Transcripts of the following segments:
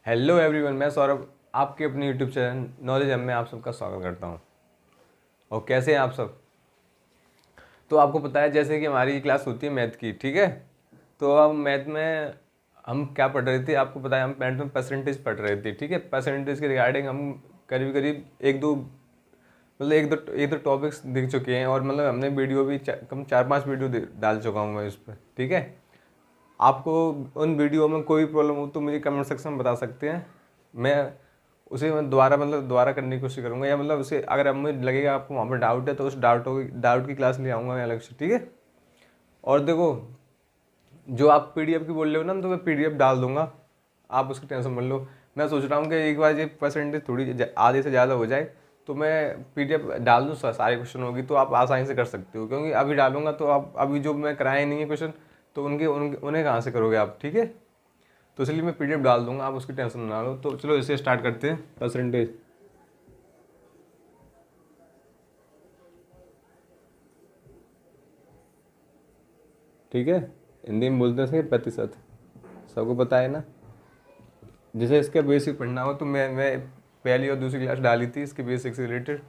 Hello everyone, मैं सौरभ आपके अपने यूट्यूब चैनल नॉलेज हब में आप सबका स्वागत करता हूं। और कैसे हैं आप सब? तो आपको पता है जैसे कि हमारी क्लास होती है मैथ की, ठीक है। तो अब मैथ में हम क्या पढ़ रहे थे, आपको पता है हम मैथ में परसेंटेज पढ़ रहे थे, ठीक है। परसेंटेज के रिगार्डिंग हम करीब करीब एक दो टॉपिक्स दिख चुके हैं, और मतलब हमने वीडियो भी कम 4-5 वीडियो डाल चुका हूँ मैं इस पर, ठीक है। आपको उन वीडियो में कोई प्रॉब्लम हो तो मुझे कमेंट सेक्शन में बता सकते हैं। मैं दोबारा करने की कोशिश करूँगा, या मतलब उसे अगर अब मुझे लगेगा आपको वहाँ पर डाउट है तो उस डाउट की क्लास ले आऊँगा मैं अलग से, ठीक है। और देखो, जो आप पीडीएफ की बोल रहे हो ना, तो मैं पीडीएफ डाल दूंगा, आप उसकी टेंशन मत लो। मैं सोच रहा हूँ कि एक बार ये परसेंटेज थोड़ी आधे से ज़्यादा हो जाए तो मैं पीडीएफ डाल दूँ, सारे क्वेश्चन होगी तो आप आसानी से कर सकते हो। क्योंकि अभी डालूंगा तो आप अभी जो मैं कराए नहीं है क्वेश्चन, तो उन्हें कहाँ से करोगे आप, ठीक है। तो इसलिए मैं पीडीएफ डाल दूंगा, आप उसकी टेंशन ना लो। तो चलो इसे स्टार्ट करते हैं। परसेंटेज, ठीक है। हिंदी में बोलते हैं प्रतिशत, सबको पता है ना। जैसे इसका बेसिक पढ़ना हो तो मैं पहली और दूसरी क्लास डाली थी इसके बेसिक से रिलेटेड,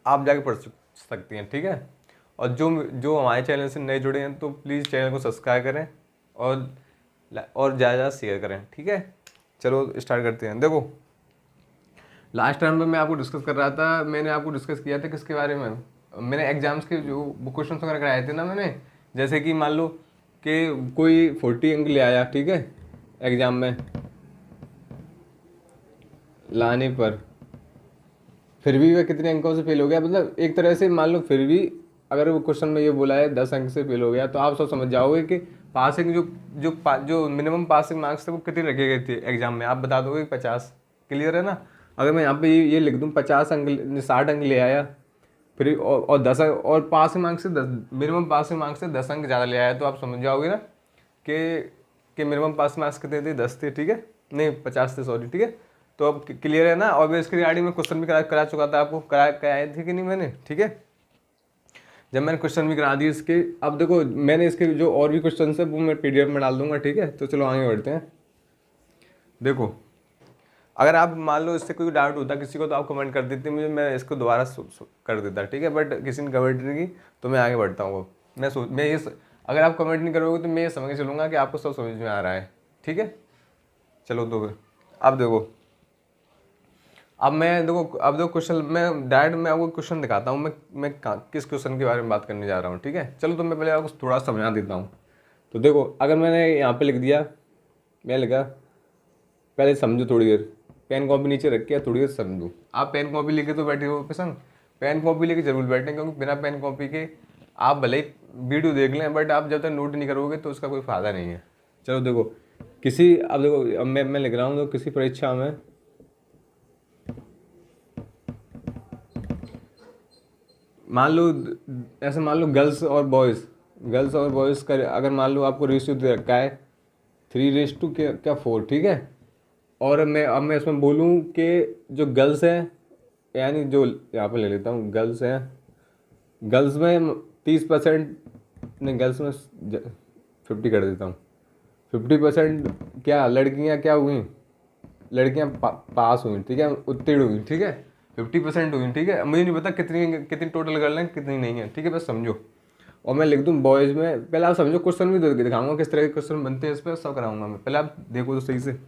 आप जाके पढ़ सकती हैं, ठीक है। और जो जो हमारे चैनल से नए जुड़े हैं तो प्लीज़ चैनल को सब्सक्राइब करें और ज़्यादा शेयर करें, ठीक है। चलो स्टार्ट करते हैं। देखो, लास्ट टाइम में मैं आपको डिस्कस कर रहा था, मैंने आपको डिस्कस किया था किसके बारे में। मैंने एग्जाम्स के जो क्वेश्चन वगैरह कराए थे ना मैंने, जैसे कि मान लो कि कोई 40 अंक ले आया, ठीक है, एग्ज़ाम में लाने पर फिर भी वह कितने अंकों से फेल हो गया। मतलब एक तरह से मान लो फिर भी अगर वो क्वेश्चन में ये बोला है 10 अंक से फेल हो गया, तो आप सब समझ जाओगे कि पासिंग जो मिनिमम पासिंग मार्क्स थे वो कितने रखे गए थे एग्जाम में, आप बता दोगे 50। क्लियर है ना। अगर मैं यहाँ पे ये लिख दूँ 50 अंक, 60 अंक ले आया, फिर और 10 अंक, और पासिंग मार्क्स से 10, मिनिमम पासिंग मार्क्स से 10 अंक ज़्यादा ले आया, तो आप समझ जाओगे ना कि मिनिमम पासिंग मार्क्स कितने थे, 10 थे, ठीक है। नहीं 50 थे, सॉरी, ठीक है। तो अब क्लियर है ना। और मैं इसकी रिगार्डिंग में क्वेश्चन भी करा चुका था आपको, कराए थे कि नहीं मैंने, ठीक है। जब मैंने क्वेश्चन भी करा दिए इसके, अब देखो मैंने इसके जो और भी क्वेश्चन है वो मैं पीडीएफ में डाल दूंगा, ठीक है। तो चलो आगे बढ़ते हैं। देखो, अगर आप मान लो इससे कोई डाउट होता किसी को तो आप कमेंट कर देते मुझे, मैं इसको दोबारा कर देता, ठीक है। बट किसी ने कमेंट नहीं की तो मैं आगे बढ़ता हूँ। अगर आप कमेंट नहीं करोगे तो मैं ये समझ के चलूँगा कि आपको सब समझ में आ रहा है, ठीक है। चलो तो फिर अब देखो, अब देखो क्वेश्चन मैं डायरेक्ट मैं आपको क्वेश्चन दिखाता हूँ। मैं किस क्वेश्चन के बारे में बात करने जा रहा हूँ, ठीक है। चलो तो मैं पहले आपको थोड़ा समझा देता हूँ। तो देखो, अगर मैंने यहाँ पे लिख दिया, मैं लिखा पहले समझो थोड़ी देर, पेन कॉपी नीचे रख के थोड़ी देर समझो। आप पेन कॉपी लेके तो बैठे हो पसंद, पेन कॉपी लेके जरूर बैठे, क्योंकि बिना पेन कॉपी के आप भले ही वीडियो देख लें, बट आप जब तक नोट नहीं करोगे तो उसका कोई फ़ायदा नहीं है। चलो देखो, अब देखो, अब मैं लिख रहा हूँ तो किसी परीक्षा में मान लो, ऐसे मान लो गर्ल्स और बॉयज़ का अगर मान लो आपको रेशियो दे रखा है 3:4, क्या 4, ठीक है। और अब मैं इसमें बोलूँ कि जो गर्ल्स हैं, यानी जो यहाँ पे ले लेता हूँ गर्ल्स हैं, गर्ल्स में 30%, नहीं गर्ल्स में 50 कर देता हूँ, 50% क्या लड़कियाँ क्या हुई, लड़कियाँ पास हुई, ठीक है, उत्तीर्ण हुई, ठीक है, 50% हुई, ठीक है। मुझे नहीं पता कितनी कितनी टोटल गर्ल हैं कितनी नहीं है, ठीक है, बस समझो। और मैं लिख दूँ बॉयज़ में, पहले आप समझो, क्वेश्चन भी दिखाऊंगा किस तरह के क्वेश्चन बनते हैं, इस पर सब कराऊंगा मैं, पहले आप देखो तो सही से।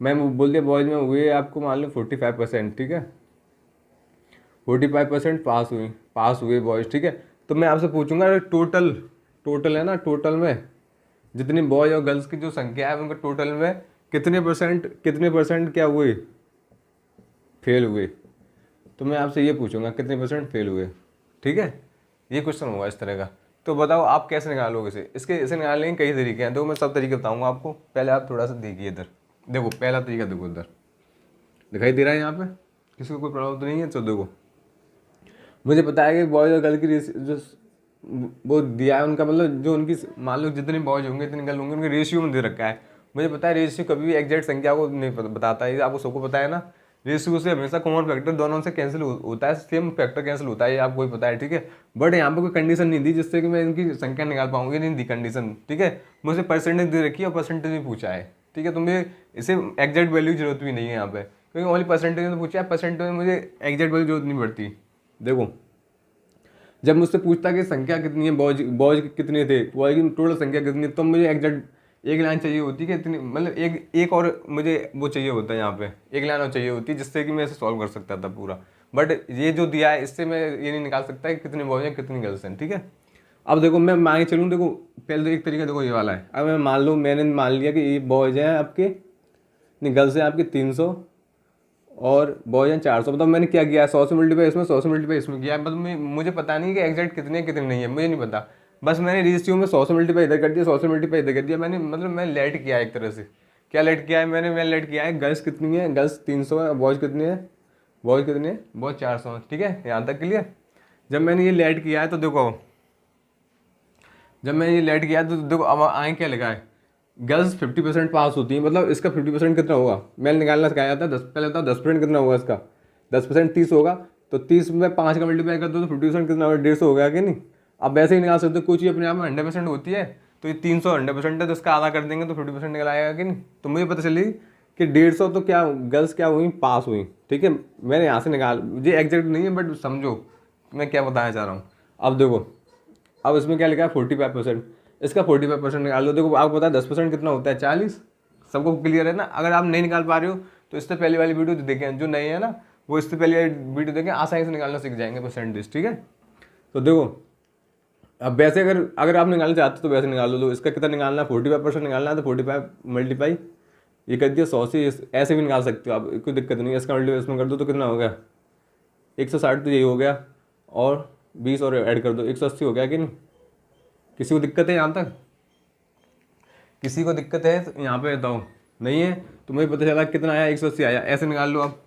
मैं बोल दिया बॉयज़ में हुए आपको मान लो 45%, ठीक है, 45% पास हुए बॉयज़, ठीक है। तो मैं आपसे पूछूंगा टोटल है ना, टोटल में जितनी बॉयज़ और गर्ल्स की जो संख्या है उनके टोटल में कितने परसेंट क्या हुए, फेल हुए। तो मैं आपसे ये पूछूंगा कितने परसेंट फेल हुए, ठीक है। ये क्वेश्चन होगा इस तरह का। तो बताओ आप कैसे निकालोगे इसे निकालने के कई तरीके हैं, तो मैं सब तरीके बताऊंगा आपको। पहले आप थोड़ा सा देखिए इधर, देखो पहला तरीका, देखो इधर दिखाई दे रहा है, यहाँ पे किसी को कोई प्रॉब्लम तो नहीं है। तो देखो, मुझे पता है कि बॉयज़ और गर्ल की जो वो दिया है उनका, मतलब जो उनकी मान लो जितने बॉयज़ होंगे इतने गर्ल होंगे, उनके रेशियो में दे रखा है। मुझे पता है रेशियो कभी भी एग्जैक्ट संख्या को नहीं बताता है, आपको सबको पता है ना। रेशियो से हमेशा कॉमन फैक्टर दोनों से कैंसिल होता है, सेम फैक्टर कैंसिल होता है, ये आपको ही पता है, ठीक है। बट यहाँ पे कोई कंडीशन नहीं दी जिससे कि मैं इनकी संख्या निकाल पाऊंगी, नहीं दी कंडीशन, ठीक है। मुझे परसेंटेज दे रखी है और परसेंटेज भी पूछा है, ठीक है, तुम्हें इसे एग्जैक्ट वैल्यू की जरूरत भी नहीं है यहाँ पे, क्योंकि ओनली परसेंटेज में तो पूछा है, परसेंटेज में मुझे एग्जैक्ट वैल्यू जरूरत नहीं पड़ती। देखो जब मुझसे पूछता कि संख्या कितनी है, बॉयज कितने थे, बॉय की टोटल संख्या कितनी है, तो मुझे एग्जैक्ट एक लाइन चाहिए होती कि इतनी, मतलब एक और मुझे वो चाहिए होता है, यहाँ पे एक लाइन और चाहिए होती जिससे कि मैं इसे सॉल्व कर सकता था पूरा। बट ये जो दिया है इससे मैं ये नहीं निकाल सकता कि कितने बॉयज हैं कितनी गर्ल्स हैं, ठीक है। अब देखो मैं मान के चलूँ, देखो पहले तो एक तरीका देखो ये वाला है। अब मैं मान लूँ, मैंने मान लिया कि ये बॉयज हैं आपके, नहीं गर्ल्स हैं आपकी 300 और बॉयज हैं 400। मतलब मैंने क्या किया, 100 से मल्टीप्लाई इसमें, 100 से मल्टीप्लाई इसमें किया। मतलब मुझे पता नहीं कि एग्जैक्ट कितने कितने नहीं है, मुझे नहीं पता। बस मैंने रेशियो में 100 से मल्टीप्लाई इधर कर दिया, 100 से मल्टीप्लाई इधर कर दिया। मैंने मतलब मैं लेट किया है एक तरह से। क्या लेट किया है मैं लेट किया है गर्ल्स कितनी है, गर्ल्स 300 है, बॉयज कितने हैं, बॉयज कितने हैं, बॉयज 400 है, ठीक है, यहाँ तक क्लियर। जब मैंने ये लेट किया है तो देखो, जब मैंने ये लेट किया तो देखो अब आए क्या लिखा है, गर्ल्स 50% पास होती है। मतलब इसका 50% कितना होगा, मैंने निकालना सिखाया था 10, पहले बताओ 10% कितना होगा इसका, 10% 30 होगा, तो 30 में 5 का मल्टीप्लाई कर दो तो 50% कितना होगा, 150 हो गया कि नहीं। अब वैसे ही निकाल सकते हो, कोई चीज़ अपने आप में 100% होती है, तो ये 300 100% है, तो इसका आधा कर देंगे तो 50% निकल आएगा कि नहीं। तो मुझे पता चली कि 150 तो क्या गर्ल्स क्या हुई, पास हुई, ठीक है। मैंने यहाँ से निकाल, ये एग्जैक्ट नहीं है बट समझो मैं क्या बताना चाह रहा हूँ। अब देखो, अब इसमें क्या लिखा है 45%, इसका 45% निकाल लो। देखो आपको पता है 10% कितना होता है, 40। सबको क्लियर है ना। अगर आप नहीं निकाल पा रहे हो तो इससे पहले वाली वीडियो देखें, जो नहीं है ना वो इससे पहले वाली वीडियो देखें, आसानी से निकालना सीख जाएंगे परसेंटेज, ठीक है। तो देखो अब वैसे अगर आप निकालना चाहते हो तो वैसे निकाल लो। तो इसका कितना निकालना है, 45% निकालना है, तो 45 मल्टीप्लाई ये कर दिया 100 से, ऐसे भी निकाल सकते हो आप, कोई दिक्कत नहीं है। इसका मल्टीप्लाई इसमें कर दो तो कितना हो गया 160, तो यही हो गया, और 20 और ऐड कर दो 180 हो गया कि नहीं। किसी को दिक्कत है यहाँ तक, किसी को दिक्कत है तो यहाँ पे बताओ, नहीं है तो मुझे पता चला कितना आया, 180 आया। ऐसे निकाल लो आप,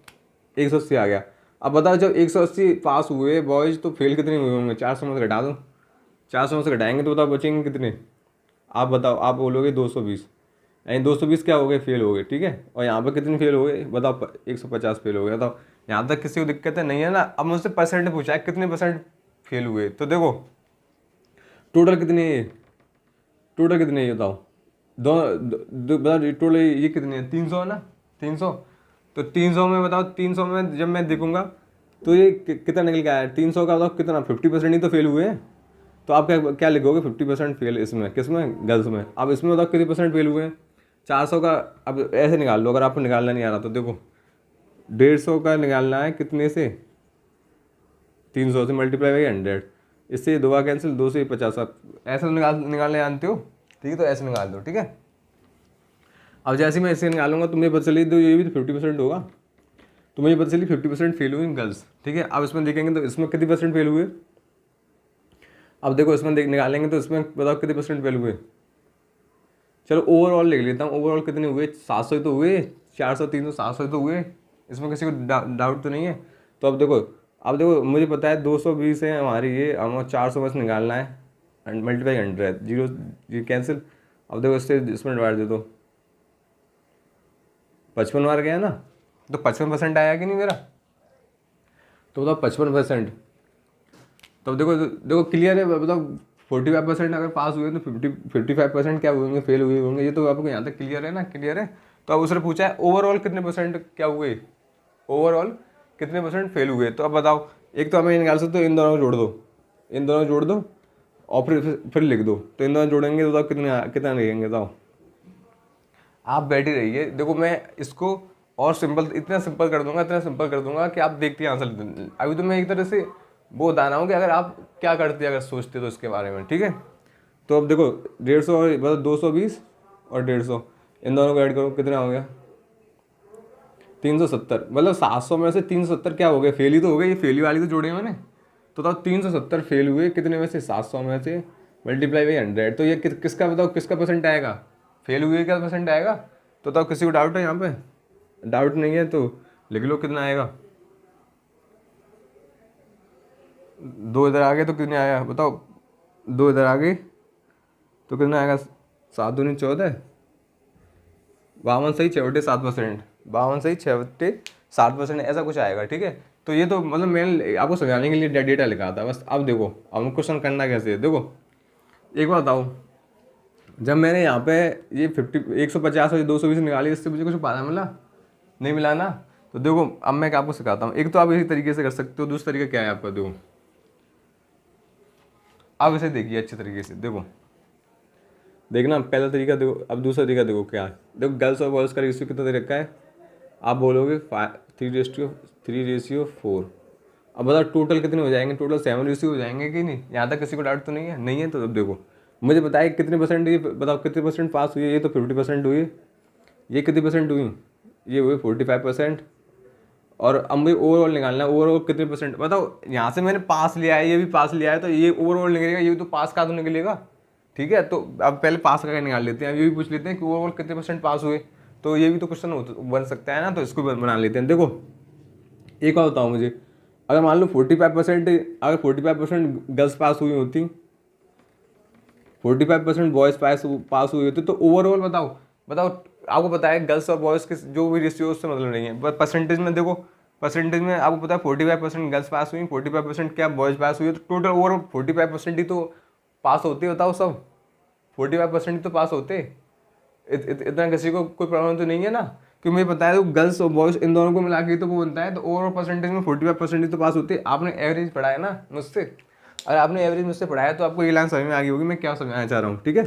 180 आ गया। अब बताओ जब 180 पास हुए बॉयज तो फेल कितने हुए होंगे, 400 में से घटा दो, 400 में से घटाएंगे तो बताओ बचेंगे कितने। आप बताओ, आप बोलोगे 220, यानी 220 क्या हो गए, फेल हो गए, ठीक है। और यहाँ पर कितने फेल हो गए बताओ, 150 फेल हो गए। बताओ यहाँ तक किसी को दिक्कत है, नहीं है ना। अब मुझसे परसेंट पूछा है कितने परसेंट फेल हुए, तो देखो टोटल कितने है, टोटल कितने है बताओ, बताओ टोटल ये कितने हैं, 300 है ना, 300। तो 300 में बताओ, 300 में जब मैं देखूंगा तो ये कितना निकल के आया, 300 का बताओ कितना, 50% ही तो फेल हुए हैं। तो आप क्या क्या लिखोगे, 50% फेल इसमें, किसमें, गर्ल्स में। अब इसमें बताओ कितने परसेंट फेल हुए हैं, 400 का। अब ऐसे निकाल लो, अगर आपको निकालना नहीं आ रहा तो देखो 150 का निकालना है कितने से, 300 से मल्टीप्लाई बाई 100, इससे 2 कैंसिल, 2 से 50। ऐसे तो निकालने जानते हो, ठीक है, तो ऐसे निकाल दो, ठीक है। अब जैसे मैं ऐसे निकालूंगा तो मुझे पता चली, तो ये भी तो 50% होगा, तो मुझे पता चली 50% फेल हुई गर्ल्स, ठीक है। अब इसमें देखेंगे तो इसमें कितने परसेंट फेल हुए। अब देखो इसमें निकालेंगे तो इसमें बताओ कितने परसेंट फेल हुए। चलो ओवरऑल लिख लेता हूँ, ओवरऑल कितने हुए, 700 ही तो हुए, 400 300 700 ही तो हुए, इसमें किसी को डाउट तो नहीं है। तो अब देखो मुझे पता है 220 है हमारी ये, हमें 400 बस निकालना है, एंड मल्टीप्लाई 100, जीरो ये कैंसिल। अब देखो इससे इसमें डिवाइड दे दो, 55 मार गया ना, तो 55% आया कि नहीं मेरा, तो बताओ 55%। तो देखो क्लियर है, बताओ 45% अगर पास हुए तो 55% क्या हुए, फेल हुए होंगे। ये तो आपको यहाँ तक क्लियर है ना, क्लियर है। तो अब उसने पूछा है ओवरऑल कितने परसेंट क्या हुए, ओवरऑल कितने परसेंट फेल हुए। तो अब बताओ, एक तो हमें निकाल सकते हो, इन दोनों जोड़ दो, इन दोनों जोड़ दो और फिर लिख दो। तो इन दोनों जोड़ेंगे तो बताओ कितना लिखेंगे, बताओ। आप बैठे रहिए, देखो मैं इसको और सिंपल, इतना सिंपल कर दूंगा, इतना सिंपल कर दूंगा कि आप देखते हैं आंसर। अभी तो मैं एक तरह से वो बता रहा हूँ कि अगर आप क्या करते अगर सोचते तो इसके बारे में, ठीक है। तो अब देखो 150 और मतलब 220 और 150, इन दोनों को ऐड करो, कितना हो गया 370। मतलब 700 में से 370 क्या हो गए, फेल ही तो हो गए, ये फेल वाली तो जोड़े मैंने। तो बताओ 370 फेल हुए कितने में से, 700 में से मल्टीप्लाई बाई 100। तो ये किसका बताओ, किसका परसेंट आएगा, फेल हुए का परसेंट आएगा। तो बताओ किसी को डाउट है यहाँ पे, डाउट नहीं है तो लिख लो कितना आएगा। 2 इधर आ गए तो कितने आया बताओ, 2 इधर आ गए तो कितना आएगा, 7 दूनी 14, 52 सही 7%, 52 सही 7%, ऐसा कुछ आएगा, ठीक है। तो ये तो मतलब मैंने आपको समझाने के लिए डेटा लिखा था बस। अब देखो अब क्वेश्चन करना कैसे है, देखो एक बार बताओ, जब मैंने यहाँ पे ये 150 और 220 निकाली, इससे मुझे कुछ पता मिला? नहीं मिला ना। तो देखो अब मैं आपको सिखाता हूँ। एक तो आप इसी तरीके से कर सकते हो, दूसरा तरीका क्या है आपका, देखो आप इसे देखिए अच्छे तरीके से, देखो देखना, पहला तरीका देखो, अब दूसरा तरीका देखो क्या है। देखो गर्ल्स और बॉयज़ का रेशियो कितना दे रखा है, आप बोलोगे 3:4। अब बताओ टोटल कितने हो जाएंगे, टोटल 7 रेशियो हो जाएंगे कि नहीं? यहाँ तक किसी को डाउट तो नहीं है? नहीं है तो अब देखो मुझे बताए कितने परसेंट, ये बताओ कितने परसेंट पास हुई है? ये तो 50% हुई, ये कितनी परसेंट हुई? ये हुई 45%। और अब मुझे ओवरऑल निकालना है, ओवरऑल कितने परसेंट बताओ। यहाँ से मैंने पास लिया है, ये भी पास लिया है, तो ये ओवरऑल निकलेगा, ये भी तो पास का तो निकलेगा। ठीक है, तो अब पहले पास का निकाल लेते हैं, अब ये भी पूछ लेते हैं कि ओवरऑल कितने परसेंट पास हुए, तो ये भी तो क्वेश्चन बन सकता है ना, तो इसको बना लेते हैं। देखो एक और बताओ मुझे, अगर मान लो 45%, अगर 45% गर्ल्स पास हुई होती, 45% बॉयज़ पास हुए होते, तो ओवरऑल बताओ बताओ। आपको पता है गर्ल्स और बॉयज़ के जो भी रेशियो उससे मतलब नहीं है, पर परसेंटेज में देखो, परसेंटेज में आपको पता है 45% गर्ल्स पास हुई, 45% क्या बॉयज़ पास हुई, तो टोटल ओवरऑल 45% ही तो पास होते, बताओ सब 45% ही तो पास होते। इतना किसी को कोई प्रॉब्लम तो नहीं है ना, क्योंकि मुझे पता है तो गर्ल्स और बॉयज़ इन दोनों को मिला के तो वो बनता है, तो ओवरऑल परसेंटेज में 45% ही तो पास होते। आपने एवरेज पढ़ा है ना मुझसे, अगर आपने एवरेज मुझसे पढ़ा है तो आपको ये लाइन समझ में आ गई होगी मैं क्या समझाना चाह रहा हूँ। ठीक है,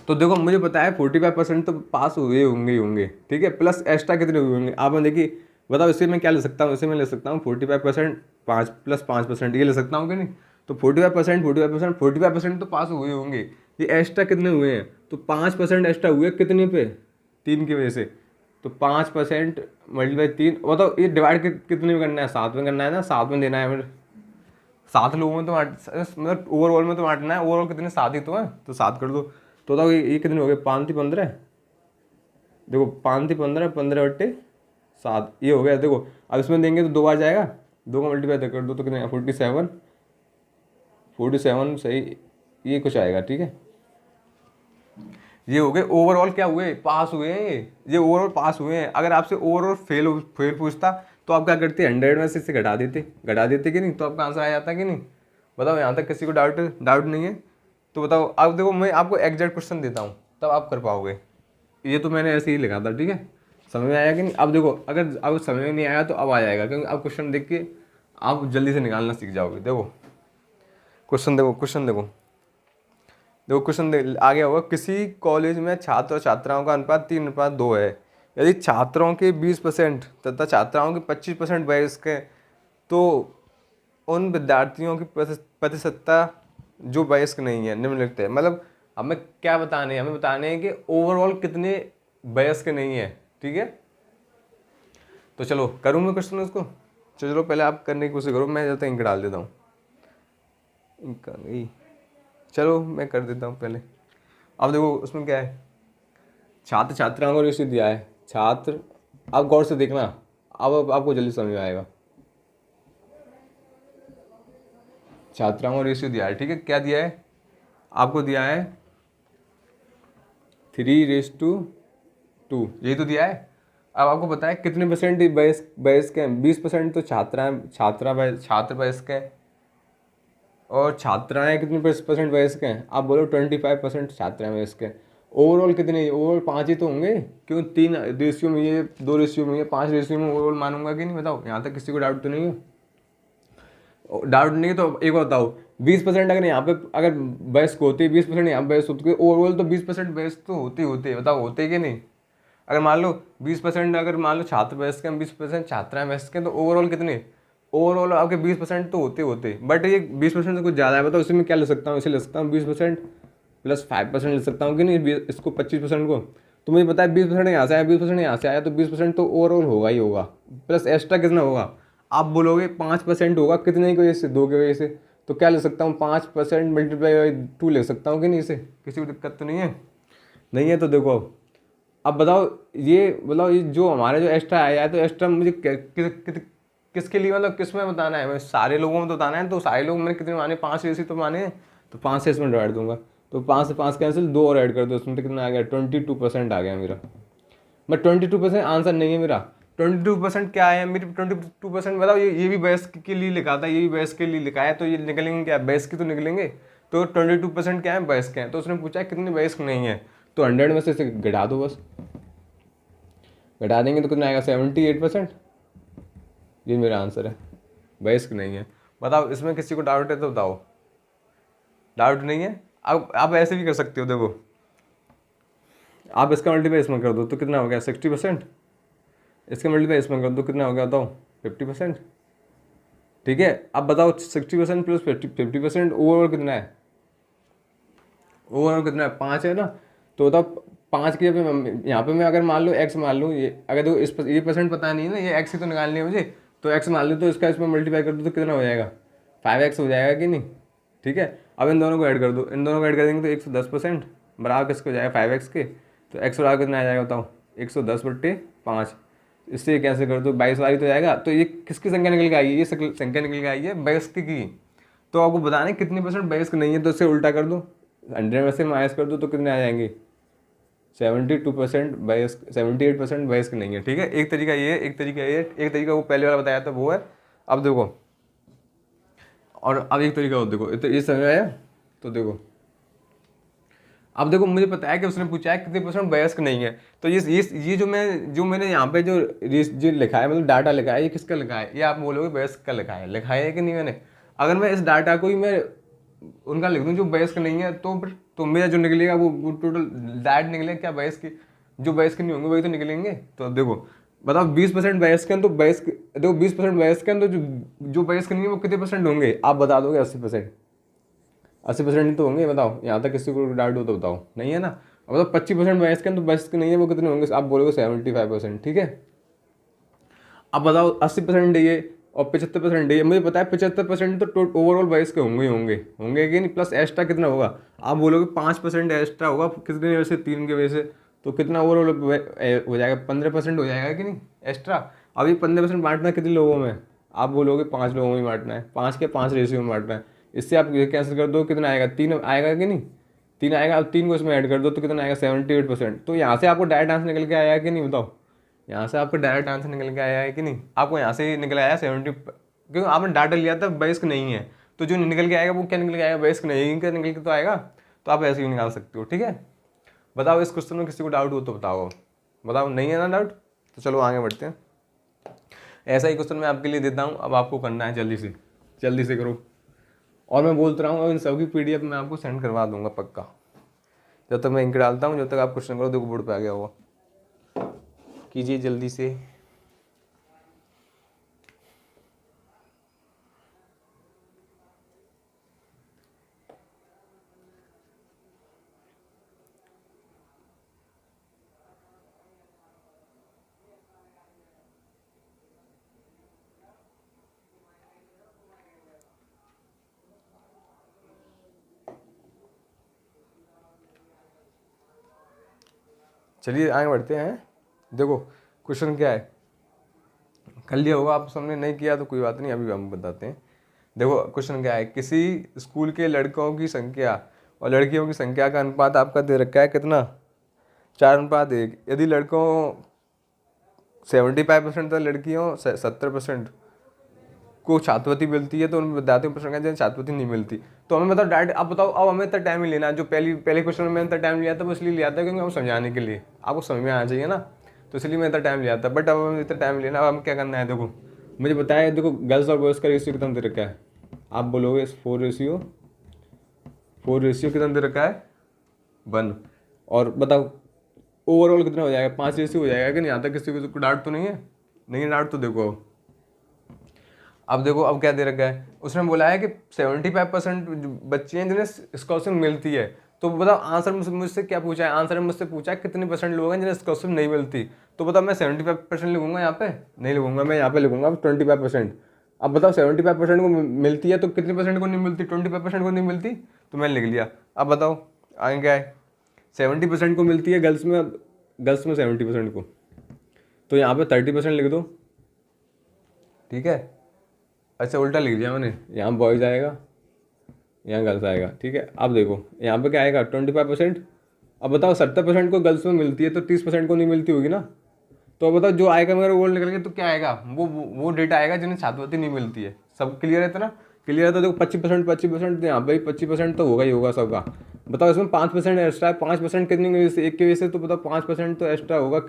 तो देखो मुझे पता है 45% तो पास हुए होंगे ही होंगे, ठीक है, प्लस एक्स्ट्रा कितने हुए होंगे आप देखिए, बताओ इससे मैं क्या ले सकता हूँ, इससे मैं ले सकता हूँ 45% 5 + 5%, ये ले सकता हूँ कि नहीं? तो 45% तो पास हुए होंगे, ये एक्स्ट्रा कितने हुए हैं, तो 5% एक्स्ट्रा हुए कितने पे, 3 की वजह से, तो 5% × 3, बताओ ये डिवाइड कितने में करना है, 7 में करना है ना, 7 में देना है मेरे, 7 लोगों में तो मतलब ओवरऑल में तो बांटना है, ओवरऑल कितने 7 ही तो है, तो 7 कर दो। तो बताओ ये कितने हो गए, 5 × 15, देखो 5 × 15, 15/7 ये हो गया। देखो अब इसमें देंगे तो 2 बार जाएगा, 2 का मल्टीप्लाई कर दो तो कितने 47 सही, ये कुछ आएगा। ठीक है, ये हो गए ओवरऑल क्या हुए, पास हुए हैं, ये ओवरऑल पास हुए हैं। अगर आपसे ओवरऑल फेल पूछता तो आप क्या करते, 100 में से इसे घटा देते कि नहीं, तो आपका आंसर आ जाता कि नहीं? बताओ यहाँ तक किसी को डाउट नहीं है? तो बताओ अब देखो मैं आपको एग्जैक्ट क्वेश्चन देता हूँ तब आप कर पाओगे। ये तो मैंने ऐसे ही लिखा था, ठीक है, समझ में आया कि नहीं? अब देखो अगर अब समझ में नहीं आया तो अब आ जाएगा, क्योंकि अब क्वेश्चन देख के आप जल्दी से निकालना सीख जाओगे। देखो क्वेश्चन देखो क्वेश्चन आगे होगा, किसी कॉलेज में छात्र और छात्राओं का अनुपात 3:2 है। यदि छात्रों के 20% तथा छात्राओं के 25% वयस्क हैं, तो उन विद्यार्थियों की प्रतिशतता जो वयस्क नहीं है निम्नलिखित है। मतलब हमें क्या बताने हैं, हमें बताने हैं कि ओवरऑल कितने वयस्क नहीं है। ठीक है, तो चलो करूँ मैं क्वेश्चन उसको, चलो पहले आप करने की कोशिश करो, मैं जब तक इंक डाल देता हूँ, इंक आ गई, चलो मैं कर देता हूँ पहले। अब देखो उसमें क्या है, छात्र छात्राओं को रेशियो दिया है, छात्र, आप गौर से देखना, अब आपको जल्दी समझ में आएगा। छात्राओं को रेशियो दिया है, ठीक है, क्या दिया है आपको, दिया है 3:2, यही तो दिया है। अब आपको पता है कितने परसेंट वयस्क हैं, 20% तो छात्र वयस्क हैं, और छात्राएं कितने परसेंट वयस्क हैं, आप बोलो 25% छात्राएं वयस्क हैं। ओवरऑल कितने, ओवरऑल 5 ही तो होंगे, क्यों 3 रेशियो में ये, 2 रेशियो में ये, 5 रेशियो में ओवरऑल मानूंगा कि नहीं? बताओ यहाँ तक किसी को डाउट तो नहीं है? डाउट नहीं है तो एक बार बताओ, 20% अगर यहाँ पे अगर वयस्क होती, 20% यहाँ पे वयस्क होती, ओवरऑल तो 20% वयस्क तो होते, बताओ होते कि नहीं? अगर मान लो 20%, अगर मान लो छात्र वयस्क हैं, 20% छात्राएं वयस्क हैं, तो ओवरऑल कितने, ओवरऑल आपके 20% तो होते, बट ये 20% तो कुछ ज़्यादा है। बताओ इसमें क्या ले सकता हूँ, इसे ले सकता हूँ 20% + 5% ले सकता हूँ कि नहीं, इसको 25% को। तो मुझे पता है 20% यहाँ से आया, 20% यहाँ से आया, तो 20% तो ओवरऑल होगा ही होगा, प्लस एक्स्ट्रा कितना होगा, आप बोलोगे 5% होगा, कितने की वजह से, 2 की वजह से। तो क्या ले सकता हूँ, 5% × 2 ले सकता हूँ कि नहीं, इसे किसी को दिक्कत तो नहीं है? नहीं है तो देखो अब बताओ, ये जो हमारे जो एक्स्ट्रा आया है, तो एक्स्ट्रा मुझे किसके लिए, मतलब किस में बताना है, सारे लोगों में तो बताना है, तो सारे लोग मैंने कितने माने, 5 रेसी तो माने हैं, तो 5 से इसमें डिवाइड दूंगा, तो 5 से 5 कैंसिल, 2 और ऐड कर दो, उसमें तो कितना आ गया, 22% आ गया मेरा। बट 22% आंसर नहीं है मेरा, 22% क्या है मेरी, 22% बताओ, ये भी वयस्क के लिए लिखा था, ये भी वयस्क के लिए लिखा है, तो ये निकलेंगे क्या, वयस्क की तो निकलेंगे, तो 22% क्या है, वयस्क हैं। तो उसने पूछा है कितने वयस्क नहीं है, तो 100 में से इसे घटा दो, बस घटा देंगे तो कितना आएगा, 78%। ये मेरा आंसर है, वयस्क नहीं है। बताओ इसमें किसी को डाउट है तो बताओ। डाउट नहीं है? आप ऐसे भी कर सकते हो, देखो आप इसका मल्टीप्लाई इसमें कर दो तो कितना हो गया, 60%। इसका मल्टीप्लाई इसमें कर दो कितना हो गया बताओ, 50%। ठीक है, अब बताओ 60% प्लस 50% ओवरऑल कितना है, ओवरऑल कितना है, 5 है ना। तो बताओ 5 की जब यहाँ पे मैं अगर मान लो x मान लूँ, ये अगर देखो ये परसेंट पता नहीं है ना, ये x ही तो निकालनी है मुझे, तो x मान लो तो इसका इसमें मल्टीप्लाई कर दो तो कितना हो जाएगा, 5x हो जाएगा कि नहीं। ठीक है, अब इन दोनों को ऐड कर दो, इन दोनों को ऐड कर देंगे तो 110% बराबर किसको हो जाएगा, 5x के। तो x बराबर कितना आ जाएगा बताओ, 110/5। इससे कैसे कर दो, 22 वाली तो जाएगा। तो ये किसकी संख्या निकल के आई है, ये संख्या निकल के आई है वयस्क की। तो आपको बताना है कितनी परसेंट वयस्क नहीं है, तो इससे उल्टा कर दो, 100 में से माइनस कर दो तो कितने आ जाएंगे, 72% वयस्क, 78% वयस्क नहीं है। ठीक है, एक तरीका ये, एक तरीका ये, एक तरीका वो पहले वाला बताया था वो है। अब देखो, और अब एक तरीका और देखो, तो ये समझ आया। तो देखो अब देखो, मुझे पता है कि उसने पूछा है कितने परसेंट वयस्क नहीं है। तो ये जो मैंने यहाँ पे जो लिखा है, मतलब डाटा लिखा है, ये किसका लिखा है, ये आप बोलोगे वयस्क का लिखा है कि नहीं मैंने। अगर मैं इस डाटा को ही मैं उनका लिख दूँ जो वयस्क नहीं है, तो फिर तो मेरा जो निकलेगा वो टोटल डाट निकलेगा क्या, वयस्क जो वयस्क नहीं होंगे वही तो निकलेंगे। तो अब देखो बताओ 20% वयस्क हैं, तो वयस्क देखो 20% वयस्क हैं, तो जो वयस्क नहीं है वो कितने परसेंट होंगे, आप बता दोगे 80%। 80% ही तो होंगे, बताओ यहाँ तक किसी को डाउट हो तो बताओ, नहीं है ना। अब बताओ 25% वयस्क हैं, तो वयस्क नहीं है वो कितने होंगे, आप बोलोगे 75%। ठीक है, अब बताओ 80% ये और 75% ये, मुझे पता है 75% तो ओवरऑल वयस्क होंगे होंगे कि नहीं, प्लस एक्स्ट्रा कितना होगा, आप बोलोगे 5% एक्स्ट्रा होगा कितने वजह से, 3 की वजह से। तो कितना ओवरऑल हो जाएगा, 15% हो जाएगा कि नहीं एक्स्ट्रा। अब ये 15% बांटना है कितने लोगों में, आप बोलोगे 5 लोगों में बांटना है, 5 के 5 रेशियो में बांटना है। इससे आप ये कैंसिल कर दो, कितना आएगा, 3 आएगा कि नहीं, 3 आएगा। अब 3 को इसमें ऐड कर दो तो कितना आएगा, 78%। तो यहाँ से आपको डायरेक्ट आंसर निकल के आया कि नहीं बताओ, यहाँ से आपको डायरेक्ट आंसर निकल के आया है कि नहीं, आपको यहाँ से निकल आया 70, क्योंकि आपने डाटा लिया था वयस्क नहीं है। तो जो निकल के आएगा वो क्या निकल के आएगा, वयस्क नहीं का निकल के तो आएगा। तो आप ऐसे ही निकाल सकते हो। ठीक है, बताओ इस क्वेश्चन में किसी को डाउट हो तो बताओ। बताओ नहीं है ना डाउट, तो चलो आगे बढ़ते हैं। ऐसा ही क्वेश्चन मैं आपके लिए देता हूँ, अब आपको करना है जल्दी से करो। और मैं बोलता रहा हूँ इन सबकी PDF मैं आपको सेंड करवा दूंगा पक्का, जब तक मैं इंक डालता हूँ, जब तक आप क्वेश्चन करो। देखो बोर्ड पे आ गया होगा, कीजिए जल्दी से। चलिए आगे बढ़ते हैं। देखो क्वेश्चन क्या है, कर लिया होगा आप सबने, नहीं किया तो कोई बात नहीं, अभी हम बताते हैं। देखो क्वेश्चन क्या है, किसी स्कूल के लड़कों की संख्या और लड़कियों की संख्या का अनुपात आपका दे रखा है कितना, 4:1। यदि लड़कों 75% तक लड़कियों 70% को छात्रवृत्ति मिलती है, तो उन विद्यार्थियों को प्रश्न का छात्रवृत्ति नहीं मिलती। तो हमें बताओ डायरेक्ट, आप बताओ। अब हमें इतना टाइम ही लेना, जो पहले क्वेश्चन में मैंने इतना टाइम लिया था वो इसलिए लिया था क्योंकि हम समझाने के लिए, आपको समझ में आना चाहिए ना, तो इसलिए मैं इतना टाइम लिया था। बट अब हमें इतना टाइम लेना, अब हमें क्या करना है, देखो मुझे बताया, देखो गर्ल्स और बॉयज़ का रेशियो कितना दे रखा है, आप बोलोगे 4 रेशियो कितना दे रखा है, 1। और बताओ ओवरऑल कितना हो जाएगा, 5 रेशियो हो जाएगा कि नहीं। यहाँ तक किसी को डाउट तो नहीं है, नहीं डाउट तो देखो अब देखो अब क्या दे रखा है, उसने बोला है कि 75% बच्चे हैं जिन्हें स्कॉलरशिप मिलती है। तो बताओ आंसर मुझसे क्या पूछा है, आंसर में मुझसे पूछा है कितने % लोग हैं जिन्हें स्कॉलरशिप नहीं मिलती। तो बताओ मैं 75% लिखूंगा, यहाँ पे नहीं लिखूंगा, मैं यहाँ पे लिखूंगा 25%। अब बताओ 75% को मिलती है तो कितने % को नहीं मिलती, 25% को नहीं मिलती, तो मैंने लिख लिया। अब बताओ आगे क्या है, 70% को मिलती है गर्ल्स में 70% को, तो यहाँ पे 30% लिख दो। ठीक है, अच्छा उल्टा लिख दिया मैंने, यहाँ बॉयज़ आएगा, यहाँ गर्ल्स आएगा। ठीक है, अब देखो यहाँ पे क्या आएगा 25%। अब बताओ 70% को गर्ल्स में मिलती है तो 30% को नहीं मिलती होगी ना। तो अब बताओ जो आएगा मेरा वो निकल के, तो क्या आएगा, वो डेटा आएगा जिन्हें छात्रवृत्ति नहीं मिलती है। सब क्लियर है इतना, क्लियर है? तो देखो 25% यहाँ पे 25% तो होगा ही होगा सबका। बताओ इसमें 5% एक्स्ट्रा है, 5% कितनी की वजह से, एक की वजह से, तो बताओ 5% तो एक्स्ट्रा होगा।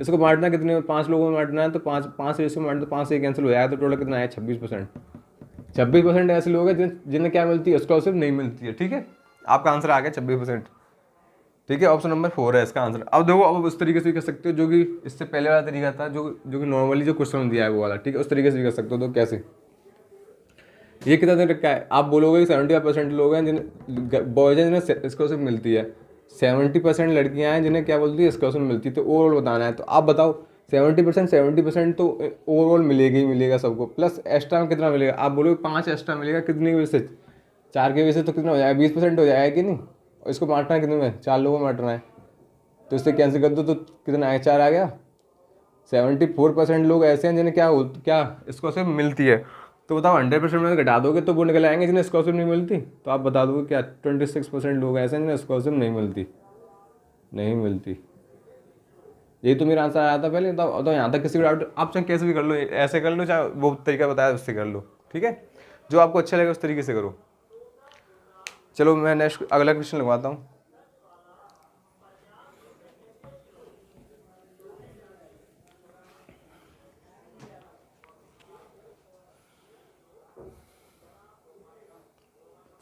इसको बांटना कितने में, 5 लोगों में बांटना है, तो 5 इसको बांटना, तो 5 से कैंसिल हो जाएगा, तो टोटल कितना है 26%। 26% ऐसे लोग हैं जिन्हें क्या मिलती है, स्कॉलरशिप नहीं मिलती है। ठीक है, आपका आंसर आ गया 26%। ठीक है, ऑप्शन नंबर 4 है इसका आंसर। अब देखो, अब उस तरीके से भी कर सकते हो जो कि इससे पहले वाला तरीका था, जो कि नॉर्मली जो क्वेश्चन दिया है वो वाला। ठीक है, उस तरीके से भी कर सकते हो। तो कैसे, ये कितना देर क्या है, आप बोलोगे 75% लोग हैं जिन्हें बॉयज हैं जिन्हें स्कॉलरशिप मिलती है, 70% लड़कियां हैं जिन्हें क्या बोलती है, स्कॉलरशिप मिलती है। तो ओवरऑल बताना है, तो आप बताओ 70% तो ओवरऑल मिलेगा ही मिलेगा सबको, प्लस एक्स्ट्रा में कितना मिलेगा। आप बोलोगे 5 एक्स्ट्रा मिलेगा, कितनी की वजह से, 4 की वजह से, तो कितना हो जाएगा, 20% हो जाएगा कि नहीं। और इसको बांटना है कितने में, 4 लोगों में बांटना है, तो इससे कैंसिल कर दो, तो कितना आया, 4 आ गया। 74% लोग ऐसे हैं जिन्हें क्या स्कॉलरशिप मिलती है। तो बताओ 100% में घटा दोगे तो वो निकल आएंगे जिन्हें स्कॉलरशिप नहीं मिलती। तो आप बता दोगे क्या 26% लोग ऐसे हैं जिन्हें स्कॉलरशिप नहीं मिलती। यही तो मेरा आंसर आया था पहले। तो यहाँ तक किसी को डाउट, आप चाहे कैसे भी कर लो, ऐसे कर लो, चाहे वो तरीका बताया उससे कर लो। ठीक है, जो आपको अच्छा लगे उस तरीके से करो। चलो मैं नेक्स्ट अगला क्वेश्चन लगवाता हूँ।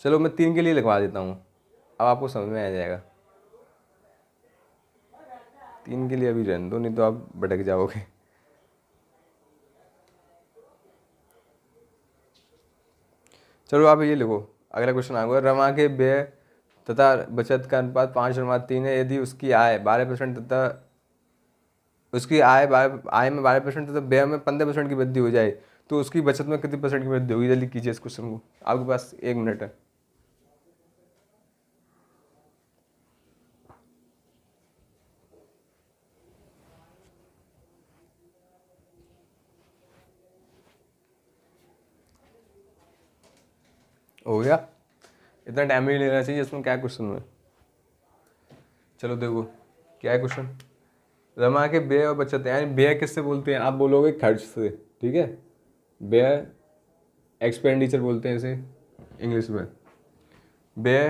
चलो मैं 3 के लिए लगवा देता हूँ, अब आपको समझ में आ जाएगा। 3 के लिए अभी रहने दो, नहीं तो आप भटक जाओगे। चलो आप ये लिखो, अगला क्वेश्चन आएगा, रमा के व्यय तथा बचत का अनुपात 5:3 है। यदि उसकी आय 12% तथा उसकी आय में 12% तथा व्यय में 15% की वृद्धि हो जाए, तो उसकी बचत में कितनी % की वृद्धि होगी। जल्दी कीजिए इस क्वेश्चन को, आपके पास 1 मिनट है। हो गया, इतना टाइम नहीं लेना चाहिए। इसमें क्या क्वेश्चन में, चलो देखो क्या है क्वेश्चन। रमा के व्यय और बचत, यानी व्यय किससे बोलते हैं, आप बोलोगे खर्च से। ठीक है, व्यय एक्सपेंडिचर बोलते हैं इसे इंग्लिश में। व्यय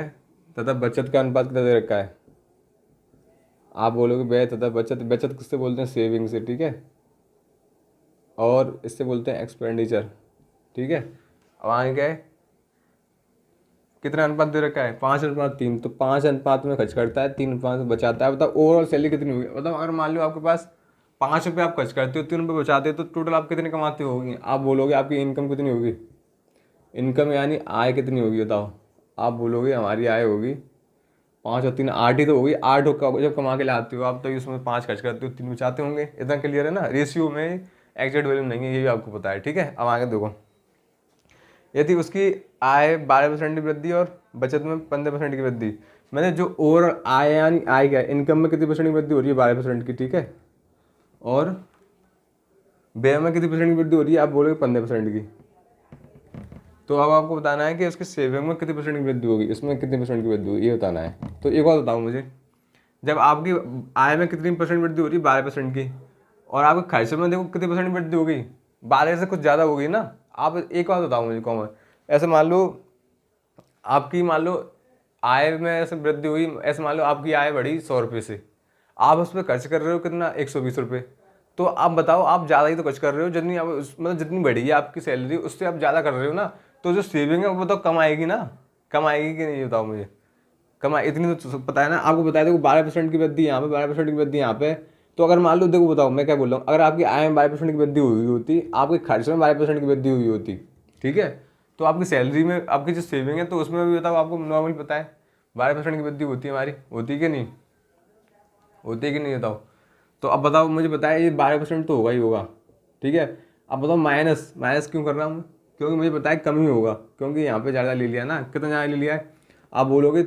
तथा बचत का अनुपात कितना दे रखा है, आप बोलोगे व्यय तथा बचत किससे बोलते हैं, सेविंग से। ठीक है, और इससे बोलते हैं एक्सपेंडिचर। ठीक है, अब आगे क्या है, कितना अनुपात दे रखा है, 5:3। तो 5 अनुपात में खर्च करता है, 3 अनुपात में बचाता है। बताओ ओवरऑल सैलरी कितनी होगी। मतलब अगर मान लो आपके पास 5 रुपये आप खर्च करते हो, 3 रुपये बचाते हो, तो टोटल आप कितने कमाते होगी। आप बोलोगे आपकी इनकम कितनी होगी, इनकम यानी आय कितनी होगी बताओ। आप बोलोगे हमारी आय होगी 5 और 3 8 ही तो होगी। 8 जब कमा के लाते हो आप, तो उसमें 5 खर्च करते हो, 3 बचाते होंगे। इतना क्लियर है ना, रेशियो में एग्जैक्ट वैल्यू नहीं है, ये भी आपको पता है। ठीक है, अब आगे देखो, यदि उसकी आय 12% की वृद्धि और बचत में 15% की वृद्धि, मैंने जो ओवरऑल आय यानी आय क्या है, इनकम में कितनी % की वृद्धि हो रही है, 12% की। ठीक है, और व्यय में कितनी % की वृद्धि हो रही है, आप बोलोगे 15% की। तो अब आपको बताना है कि उसके सेविंग में कितनी % की वृद्धि होगी, इसमें कितनी % की वृद्धि होगी, ये बताना है। तो एक बात बताओ मुझे, जब आपकी आय में कितनी % वृद्धि हो रही है, 12% की, और आपके खर्चे में देखो कितनी % वृद्धि होगी, 12 से कुछ ज़्यादा होगी ना। आप एक बात बताओ मुझे कॉमन, ऐसे मान लो आपकी, मान लो आय में ऐसे वृद्धि हुई, ऐसे मान लो आपकी आय बढ़ी 100 रुपये से, आप उस पर खर्च कर रहे हो कितना, 120 रुपये। तो आप बताओ, आप ज़्यादा ही तो खर्च कर रहे हो, जितनी आप मतलब जितनी बढ़ी है आपकी सैलरी, उससे आप ज़्यादा कर रहे हो ना। तो जो सेविंग है वो बताओ कम आएगी ना, कम आएगी कि नहीं बताओ मुझे। कम इतनी तो पता है ना आपको, बताया देखो 12% की वृद्धि यहाँ पे, 12% की वृद्धि यहाँ पे। तो अगर मान लो, देखो बताओ मैं क्या बोल रहा हूँ, अगर आपकी आय में 12% की वृद्धि हुई होती, आपके खर्च में 12% की वृद्धि हुई होती, ठीक है, तो आपकी सैलरी में आपकी जो सेविंग है, तो उसमें भी बताओ, आपको नॉर्मल पता है 12% की वृद्धि होती है हमारी, होती है कि नहीं, होती है कि नहीं बताओ। तो अब बताओ मुझे, बताया ये 12% तो होगा ही होगा। ठीक है, अब बताओ माइनस माइनस क्यों कर रहा हूँ, क्योंकि मुझे पता है कम ही होगा, क्योंकि यहाँ पे ज़्यादा ले लिया ना। कितना ज़्यादा ले लिया है, आप बोलोगे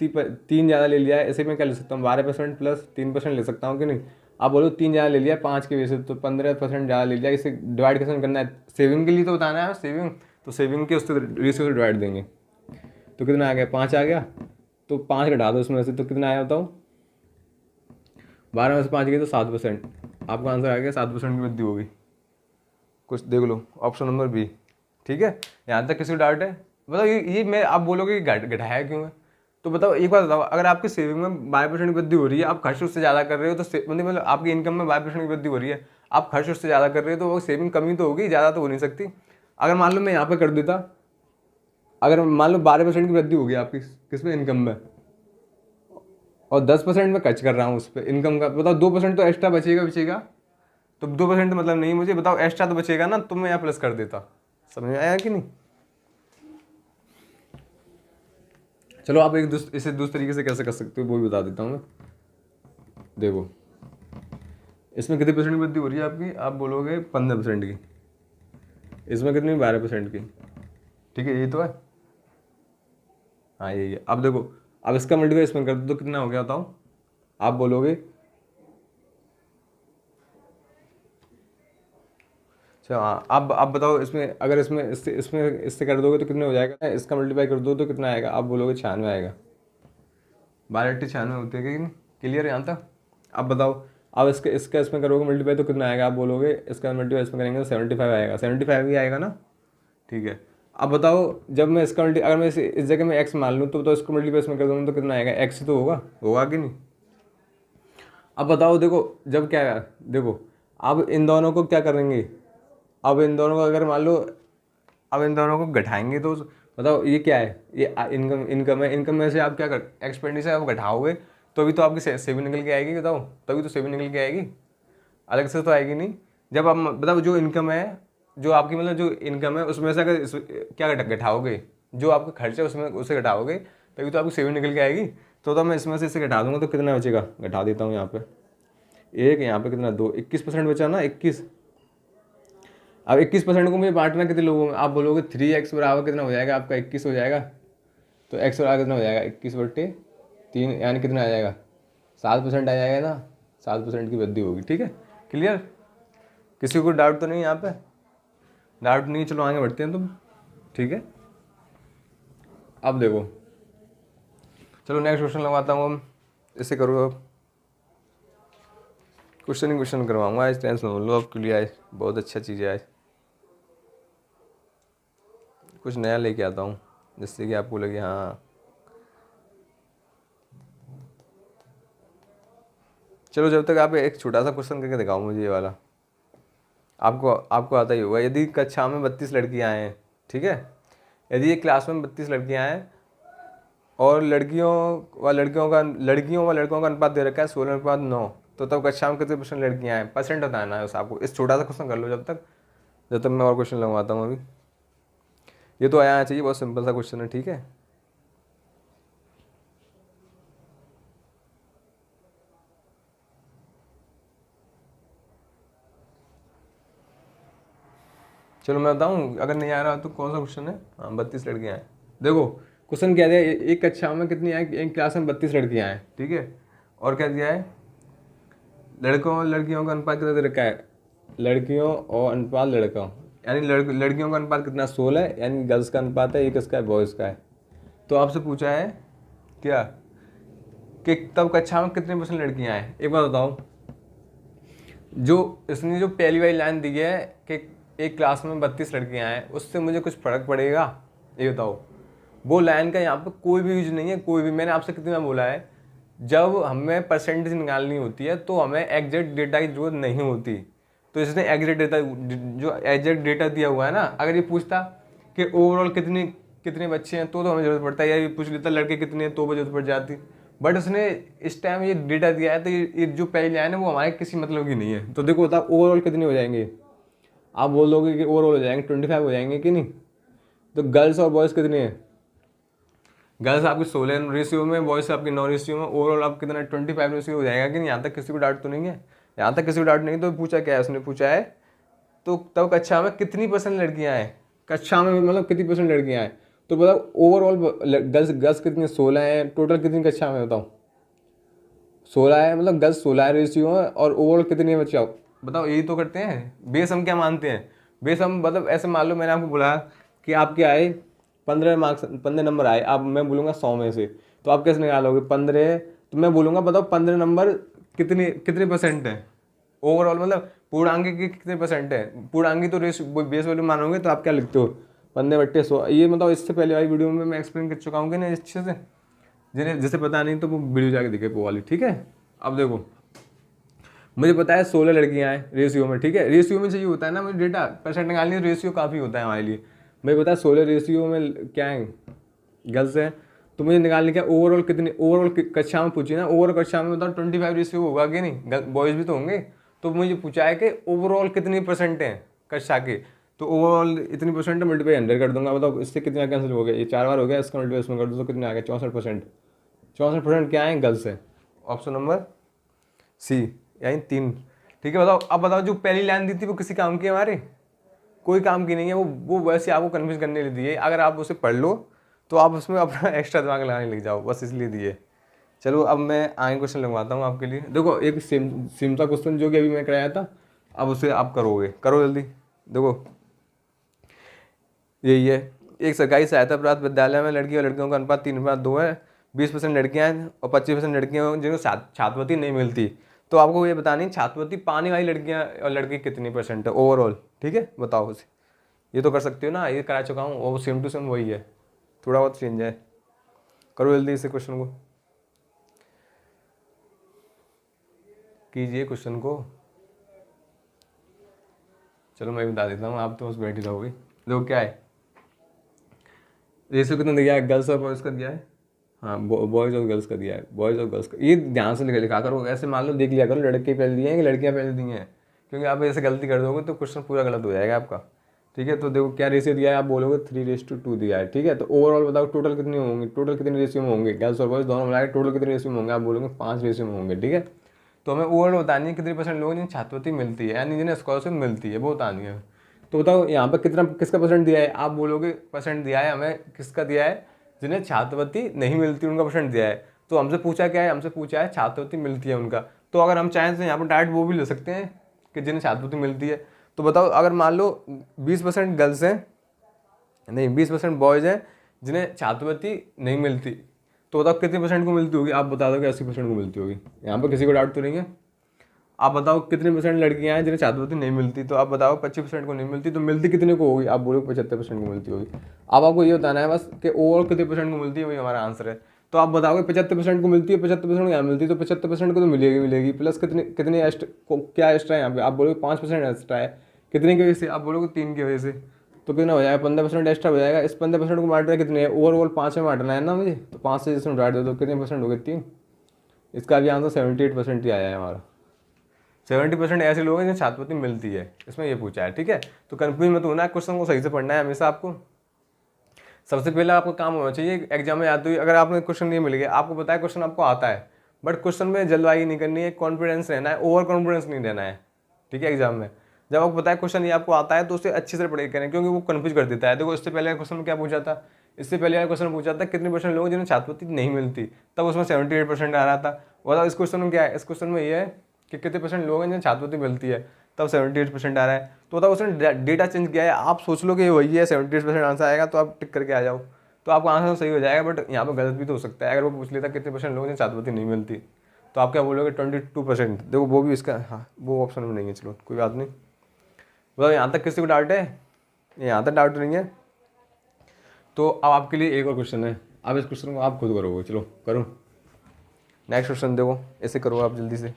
3 ज़्यादा ले लिया है, ऐसे मैं क्या ले सकता हूँ, 12% प्लस 3% ले सकता हूँ कि नहीं। आप बोलो 3 ज़्यादा ले लिया है 5 की वजह से, तो 15% ज़्यादा ले लिया, इसे डिवाइड कैसे करना है, सेविंग के लिए तो बताना है सेविंग, तो सेविंग के उससे रेशियो से डिवाइड देंगे। तो कितना आ गया, 5 आ गया, तो 5 घटा दो उसमें से, तो कितना आया बताओ, 12 में से 5 गए तो 7%। आपका आंसर आ गया 7% की वृद्धि होगी। कुछ देख लो, ऑप्शन नंबर बी। ठीक है, यहाँ तक किसी को डाउट है? बताओ ये मैं आप बोलोगे कि घटाया क्यों है, तो बताओ एक बात बताओ, अगर आपकी सेविंग में 22% की वृद्धि हो रही है, आप खर्च उससे ज़्यादा कर रहे हो, तो मतलब आपकी इनकम में 22% की वृद्धि हो रही है, आप खर्च उससे ज़्यादा कर रहे हो, तो वो सेविंग कमी तो होगी, ज़्यादा तो हो नहीं सकती। अगर मान लो मैं यहाँ पर कर देता, अगर मान लो 12% की वृद्धि होगी आपकी किसमें, इनकम में, और 10% में खर्च कर रहा हूँ उस पर इनकम का, बताओ 2% तो एक्स्ट्रा बचेगा। तो 2% मतलब नहीं, मुझे बताओ एक्स्ट्रा तो बचेगा ना, तो मैं यहाँ प्लस कर देता। समझ में आया कि नहीं? चलो आप इसे दूसरे तरीके से कैसे कर सकते हो वो भी बता देता हूँ मैं। देखो इसमें कितने परसेंट की वृद्धि हो रही है आपकी, आप बोलोगे 15% की, इसमें कितनी 12% की, ठीक है, ये तो है, हाँ यही है। अब देखो, अब इसका मल्टीप्लाई इसमें कर दो तो कितना हो गया बताओ, आप बोलोगे, अच्छा हाँ, अब बताओ इसमें अगर इससे कर दोगे तो कितने हो जाएगा, इसका मल्टीप्लाई कर दो तो कितना आएगा, आप बोलोगे 96 आएगा। 12/96 होती है कि नहीं? क्लियर है यहाँ तक? अब बताओ, अब इसका इसमें करोगे मल्टीप्लाई तो कितना आएगा, आप बोलोगे इसका मल्टीप्लाई इसमें करेंगे तो 75 आएगा, 75 ही आएगा ना, ठीक है। अब बताओ, जब मैं इसका अगर मैं इस जगह में एक्स मान लूँ तो इसको मल्टीप्लाई इसमें कर दूँगा तो कितना आएगा, एक्स तो होगा कि नहीं? अब बताओ, देखो जब क्या है, देखो अब इन दोनों को क्या करेंगे, अब इन दोनों को अगर मान लो, अब इन दोनों को घटाएंगे तो बताओ ये क्या है, ये इनकम है, इनकम में से आप क्या कर, एक्सपेंडिचर आप घटाओगे तो अभी तो आपकी सेविंग निकल के आएगी, बताओ तभी तो सेविंग निकल के आएगी, अलग से तो आएगी नहीं। जब आप बताओ जो इनकम है, जो आपकी मतलब जो इनकम है उसमें से अगर क्या घटाओगे, जो आपका खर्च है उसमें उसे घटाओगे तभी तो आपकी सेविंग निकल के आएगी। तो मैं इसमें से इसे घटा दूंगा तो कितना बचेगा, घटा देता हूँ यहाँ पे एक, यहाँ पे कितना 2, 21% बचा ना, 21। अब 21% को मुझे बांटना कितने लोगों में, आप बोलोगे 3x बराबर कितना हो जाएगा आपका, 21 हो जाएगा। तो x बराबर कितना हो जाएगा, 21/3, यानी कितना आ जाएगा, 7% आ जाएगा ना, 7% की वृद्धि होगी, ठीक है, क्लियर? किसी को डाउट तो नहीं यहाँ पे? डाउट नहीं, चलो आगे बढ़ते हैं तुम, ठीक है। अब देखो, चलो नेक्स्ट क्वेश्चन लगवाता हूँ हम, इसे करो अब, क्वेश्चन करवाऊंगा आज, टेंशन लो आपके लिए, आज बहुत अच्छा चीज़ है, आज कुछ नया लेके आता हूँ जिससे कि आपको लगे हाँ। चलो जब तक आप एक छोटा सा क्वेश्चन करके दिखाओ मुझे, ये वाला आपको आता ही होगा। यदि कक्षा में 32 लड़कियाँ हैं, ठीक है, यदि एक क्लास में 32 लड़कियाँ हैं और लड़कियों व लड़कों का अनुपात दे रखा है 16:9, तो तब कक्षा में कितने % लड़कियाँ हैं, परसेंट बताना है बस आपको। इस छोटा सा क्वेश्चन कर लो जब तक मैं और क्वेश्चन लगवाता हूँ अभी। ये तो आया चाहिए, बहुत सिंपल सा क्वेश्चन है, ठीक है। चलो मैं बताऊँ, अगर नहीं आ रहा तो कौन सा क्वेश्चन है, हाँ 32 लड़कियाँ हैं। देखो क्वेश्चन क्या दिया है, एक कक्षा में कितनी है, एक क्लास में 32 लड़कियाँ हैं, ठीक है, और क्या दिया है, लड़कों और लड़कियों का अनुपात कितना दे रखा है, लड़कियों और अनुपात लड़कों, यानी लड़कियों का अनुपात कितना 16 है, यानी गर्ल्स का अनुपात है, एक इसका है बॉयज़ का है। तो आपसे पूछा है क्या कि तब कक्षा में कितने % लड़कियां हैं। एक बात बताओ, जो इसने जो पहली वाली लाइन दी है कि एक क्लास में 32 लड़कियां हैं, उससे मुझे कुछ फर्क पड़ेगा, ये बताओ। वो लाइन का यहाँ पर कोई भी यूज नहीं है, कोई भी। मैंने आपसे कितनी बार बोला है, जब हमें परसेंटेज निकालनी होती है तो हमें एग्जैक्ट डेटा की जरूरत नहीं होती। तो इसने एग्जैक्ट डेटा, जो एग्जैक्ट डेटा दिया हुआ है ना, अगर ये पूछता कि ओवरऑल कितने बच्चे हैं तो हमें जरूरत पड़ता है, या ये पूछ लेता लड़के कितने हैं तो भी जरूरत पड़ जाती। बट उसने इस टाइम ये डेटा दिया है, तो ये जो पहली लाइन है वो हमारे किसी मतलब की नहीं है। तो देखो बताओ ओवरऑल कितने हो जाएंगे, आप बोल दोगे कि ओवरऑल हो जाएंगे 25 हो जाएंगे कि नहीं। तो गर्ल्स और बॉयज़ कितने हैं, गर्ल्स आपकी 16 रेशियो में, बॉयज़ आपकी 9 रेशियो में, ओवरऑल आप कितना 25 रेशियो हो जाएगा कि नहीं। यहाँ तक किसी को डाउट तो नहीं है, यहाँ तक किसी को डाउट नहीं। तो पूछा क्या है, उसने पूछा है तो तब कक्षा में कितनी % लड़कियाँ हैं, कक्षा में मतलब कितनी % लड़कियाँ हैं। तो बताओ ओवरऑल गर्ल्स कितनी, 16 हैं, टोटल कितनी कक्षा में बताओ, 16 है, मतलब गर्ल्स 16 रेशियो है, और ओवरऑल कितनी है बच्चा बताओ। यही तो करते हैं बेस। हम क्या मानते हैं, बेस हम मतलब ऐसे मान लो मैंने आपको बोला कि आपके आए 15 नंबर आए, आप मैं बोलूँगा 100 में से, तो आप कैसे निकालोगे 15, तो मैं बोलूँगा बताओ 15 नंबर कितने % है ओवरऑल, मतलब पूर्णांक के कितने % है। पूर्णांक तो बेस वैल्यू मानोगे तो आप क्या लिखते हो, 15 बट्टे 100, ये मतलब इससे पहले वाली वीडियो में मैं एक्सप्लेन कर चुका हूँ कि ना इस चीज़ से, जिन्हें जैसे पता नहीं तो वो वीडियो जाके देखे वो वाली, ठीक है। अब देखो मुझे पता है 16 लड़कियां हैं रेशियो में, ठीक है। रेशियो में चाहिए होता है ना मुझे डेटा, परसेंट निकालनी है, रेशियो काफ़ी होता है हमारे लिए। मुझे पता है 16 रेशियो में क्या है, गर्ल्स है। तो मुझे निकालने क्या ओवरऑल कितनी, ओवरऑल कक्षा में पूछी ना, ओवरऑल कक्षा में बताओ 25 रेशियो होगा कि नहीं, बॉयज़ भी तो होंगे। तो मुझे पूछा है कि ओवरऑल कितनी परसेंट है कक्षा के, तो ओवरऑल इतनी परसेंट मल्टीप्लाई 100 कर दूंगा। बताओ इससे कितना कैंसिल हो गया, ये 4 बार हो गया, इसका मल्टीप्लाई इसमें कर दो तो कितने आ गया 64%। 64% क्या है, गर्ल्स है। ऑप्शन नंबर सी यानी 3, ठीक है। बताओ अब बताओ जो पहली लाइन दी थी वो किसी काम की है हमारे, कोई काम की नहीं है वो वैसे आपको कन्फ्यूज करने लिए दी है। अगर आप उसे पढ़ लो तो आप उसमें अपना एक्स्ट्रा दिमाग लगाने लग जाओ, बस इसलिए दिए। चलो अब मैं आगे क्वेश्चन लगवाता हूँ आपके लिए। देखो एक सेम सा क्वेश्चन जो कि अभी मैं कराया था, अब उसे आप करोगे, करो जल्दी। देखो यही है, एक सरकारी सहायता प्राप्त विद्यालय में लड़की और लड़कियों का अनुपात 3:2 है। 20% लड़कियाँ हैं और 25% लड़कियाँ हैं जिनको छात्रवृत्ति नहीं मिलती। तो आपको ये बतानी छात्रवृत्ति पाने वाली लड़कियाँ और लड़के कितनी परसेंट है ओवरऑल, ठीक है। बताओ उसे, ये तो कर सकते हो ना, ये करा चुका हूँ और सेम टू सेम वही है, थोड़ा बहुत चेंज है। करो जल्दी इसे क्वेश्चन को, कीजिए क्वेश्चन को। चलो मैं बता देता हूँ, आप तो बस बैठ ही रहोगे। देखो क्या है, रेशियो कितना दिया है, गर्ल्स और बॉयज़ का दिया है। हाँ बॉयज़ और गर्ल्स का दिया है, बॉयज़ और गर्ल्स का, ये ध्यान से लिखा करो। ऐसे मान लो देख लिया करो लड़के पहले दिए हैं कि लड़कियाँ पहले दी हैं, क्योंकि आप ऐसे गलती कर दोगे तो क्वेश्चन पूरा गलत हो जाएगा आपका, ठीक है। तो देखो क्या रेशियो दिया है, आप बोलोगे 3:2 दिया है, ठीक है। तो ओवरऑल बताओ टोटल कितनी होंगी, टोटल कितने रेशियो में होंगे, गर्ल्स और बॉयज़ दोनों मिलाकर टोटल कितने रेशियो में होंगे, आप बोलोगे 5 रेशियो में होंगे, ठीक है। तो हमें ओवरऑल बतानी है कितने परसेंट लोग जिन्हें छात्रवृत्ति मिलती है, यानी जिन्हें स्कॉलरशिप मिलती है, वो बतानी है। तो बताओ यहाँ पर कितना, किसका परसेंट दिया है, आप बोलोगे परसेंट दिया है हमें, किसका दिया है, जिन्हें छात्रवृत्ति नहीं मिलती उनका परसेंट दिया है। तो हमसे पूछा क्या है, हमसे पूछा है छात्रवृत्ति मिलती है उनका। तो अगर हम चाहें तो यहाँ पर डायरेक्ट वो भी ले सकते हैं कि जिन्हें छात्रवृत्ति मिलती है। तो बताओ अगर मान लो 20% गर्ल्स हैं, नहीं 20% बॉयज़ हैं जिन्हें छात्रवृत्ति नहीं मिलती, तो बताओ कितने परसेंट को मिलती होगी, आप बता दो कि 80% को मिलती होगी। यहाँ पर किसी को डाउट तो नहीं है। आप बताओ कितने परसेंट लड़कियां हैं जिन्हें छात्रवृत्ति नहीं मिलती, तो आप बताओ 25% को नहीं मिलती, तो मिलती कितने को होगी, आप बोलो 75% को मिलती होगी। अब आपको ये बताना है बस कि ओवरऑल कितने परसेंट को मिलती है, वही हमारा आंसर है। तो आप बताओगे 75% को मिलती है, 75% को यहाँ मिलती है, तो 75% को तो मिलेगी प्लस कितने कितने क्या एक्स्ट्रा है यहाँ पे, आप बोलोगे 5% एक्स्ट्रा है, कितने की वजह से, आप बोलोगे 3 की वजह से। तो कितना हो जाएगा, 15% एक्स्ट्रा हो जाएगा। इस 15% को बांटना कितने है, ओवरऑल 5 में बांटना है ना मुझे, तो 5 से जिसमें बांट दो तो कितने परसेंट हो गए, 3। इसका भी आंसर 78% ही आया है हमारा। 70% ऐसे लोग हैं जिन्हें छात्रवृत्ति मिलती है, इसमें ये पूछा है, ठीक है। तो कंफ्यूज मत होना, क्वेश्चन को सही से पढ़ना है हमेशा आपको। सबसे पहले आपका काम होना चाहिए एग्जाम में आते हुए, अगर आपने क्वेश्चन नहीं मिल गया, आपको पता है क्वेश्चन आपको आता है, बट क्वेश्चन में जल्दबाजी नहीं करनी है, कॉन्फिडेंस रहना है, ओवर कॉन्फिडेंस नहीं रहना है, ठीक है। एग्जाम में जब आपको पता है क्वेश्चन ये आपको आता है तो उसे अच्छे से पढ़ाई करें, क्योंकि वो कन्फ्यूज कर देता है। देखो इससे पहले क्वेश्चन में क्या पूछा था, इससे पहले क्वेश्चन पूछा था कितने परसेंट लोग जिन्हें छात्रवृत्ति नहीं मिलती, तब उसमें 78% आ रहा था। बताओ इस क्वेश्चन में क्या है, इस क्वेश्चन में ये है कि कितने परसेंट लोग हैं जिन्हें छात्रवृत्ति मिलती है, तब 78% आ रहा है। तो बताओ उसने डेटा चेंज किया है, आप सोच लो कि वही है, 78% आंसर आएगा, तो आप टिक करके आ जाओ, तो आपका आंसर सही हो जाएगा। बट यहाँ पर गलत भी तो हो सकता है, अगर वो पूछ लेता कितने परसेंट लोग जिन्हें छात्रवृत्ति नहीं मिलती, तो आप क्या बोलोगे 22%। देखो वो भी इसका, हाँ वो ऑप्शन में नहीं है, चलो कोई बात नहीं। बताओ यहाँ तक किसी को डाउट है, यहाँ तक डाउट नहीं है। तो अब आपके लिए एक और क्वेश्चन है, अब इस क्वेश्चन को आप खुद करोगे, चलो करो नेक्स्ट क्वेश्चन। देखो ऐसे करो आप जल्दी से,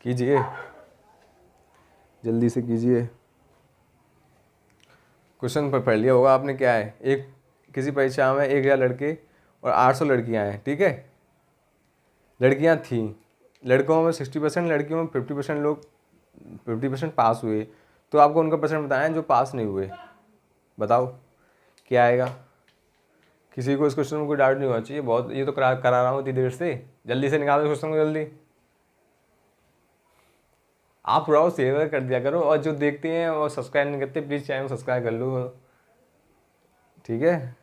कीजिए जल्दी से कीजिए। क्वेश्चन पर पढ़ लिया होगा आपने, क्या है, एक किसी परीक्षा में 1000 लड़के और 800 लड़कियां हैं, ठीक है। लड़कियां थी, लड़कों में 60%, लड़कियों में 50% लोग 50% पास हुए। तो आपको उनका परसेंट बताना है जो पास नहीं हुए। बताओ क्या आएगा। किसी को इस क्वेश्चन में कोई डाउट नहीं होना चाहिए, बहुत ये तो करा रहा हूँ इतनी देर से, जल्दी से निकालो क्वेश्चन को जल्दी। आप थोड़ा शेयर कर दिया करो, और जो देखते हैं और सब्सक्राइब नहीं करते प्लीज़ चैनल सब्सक्राइब कर लो, ठीक है।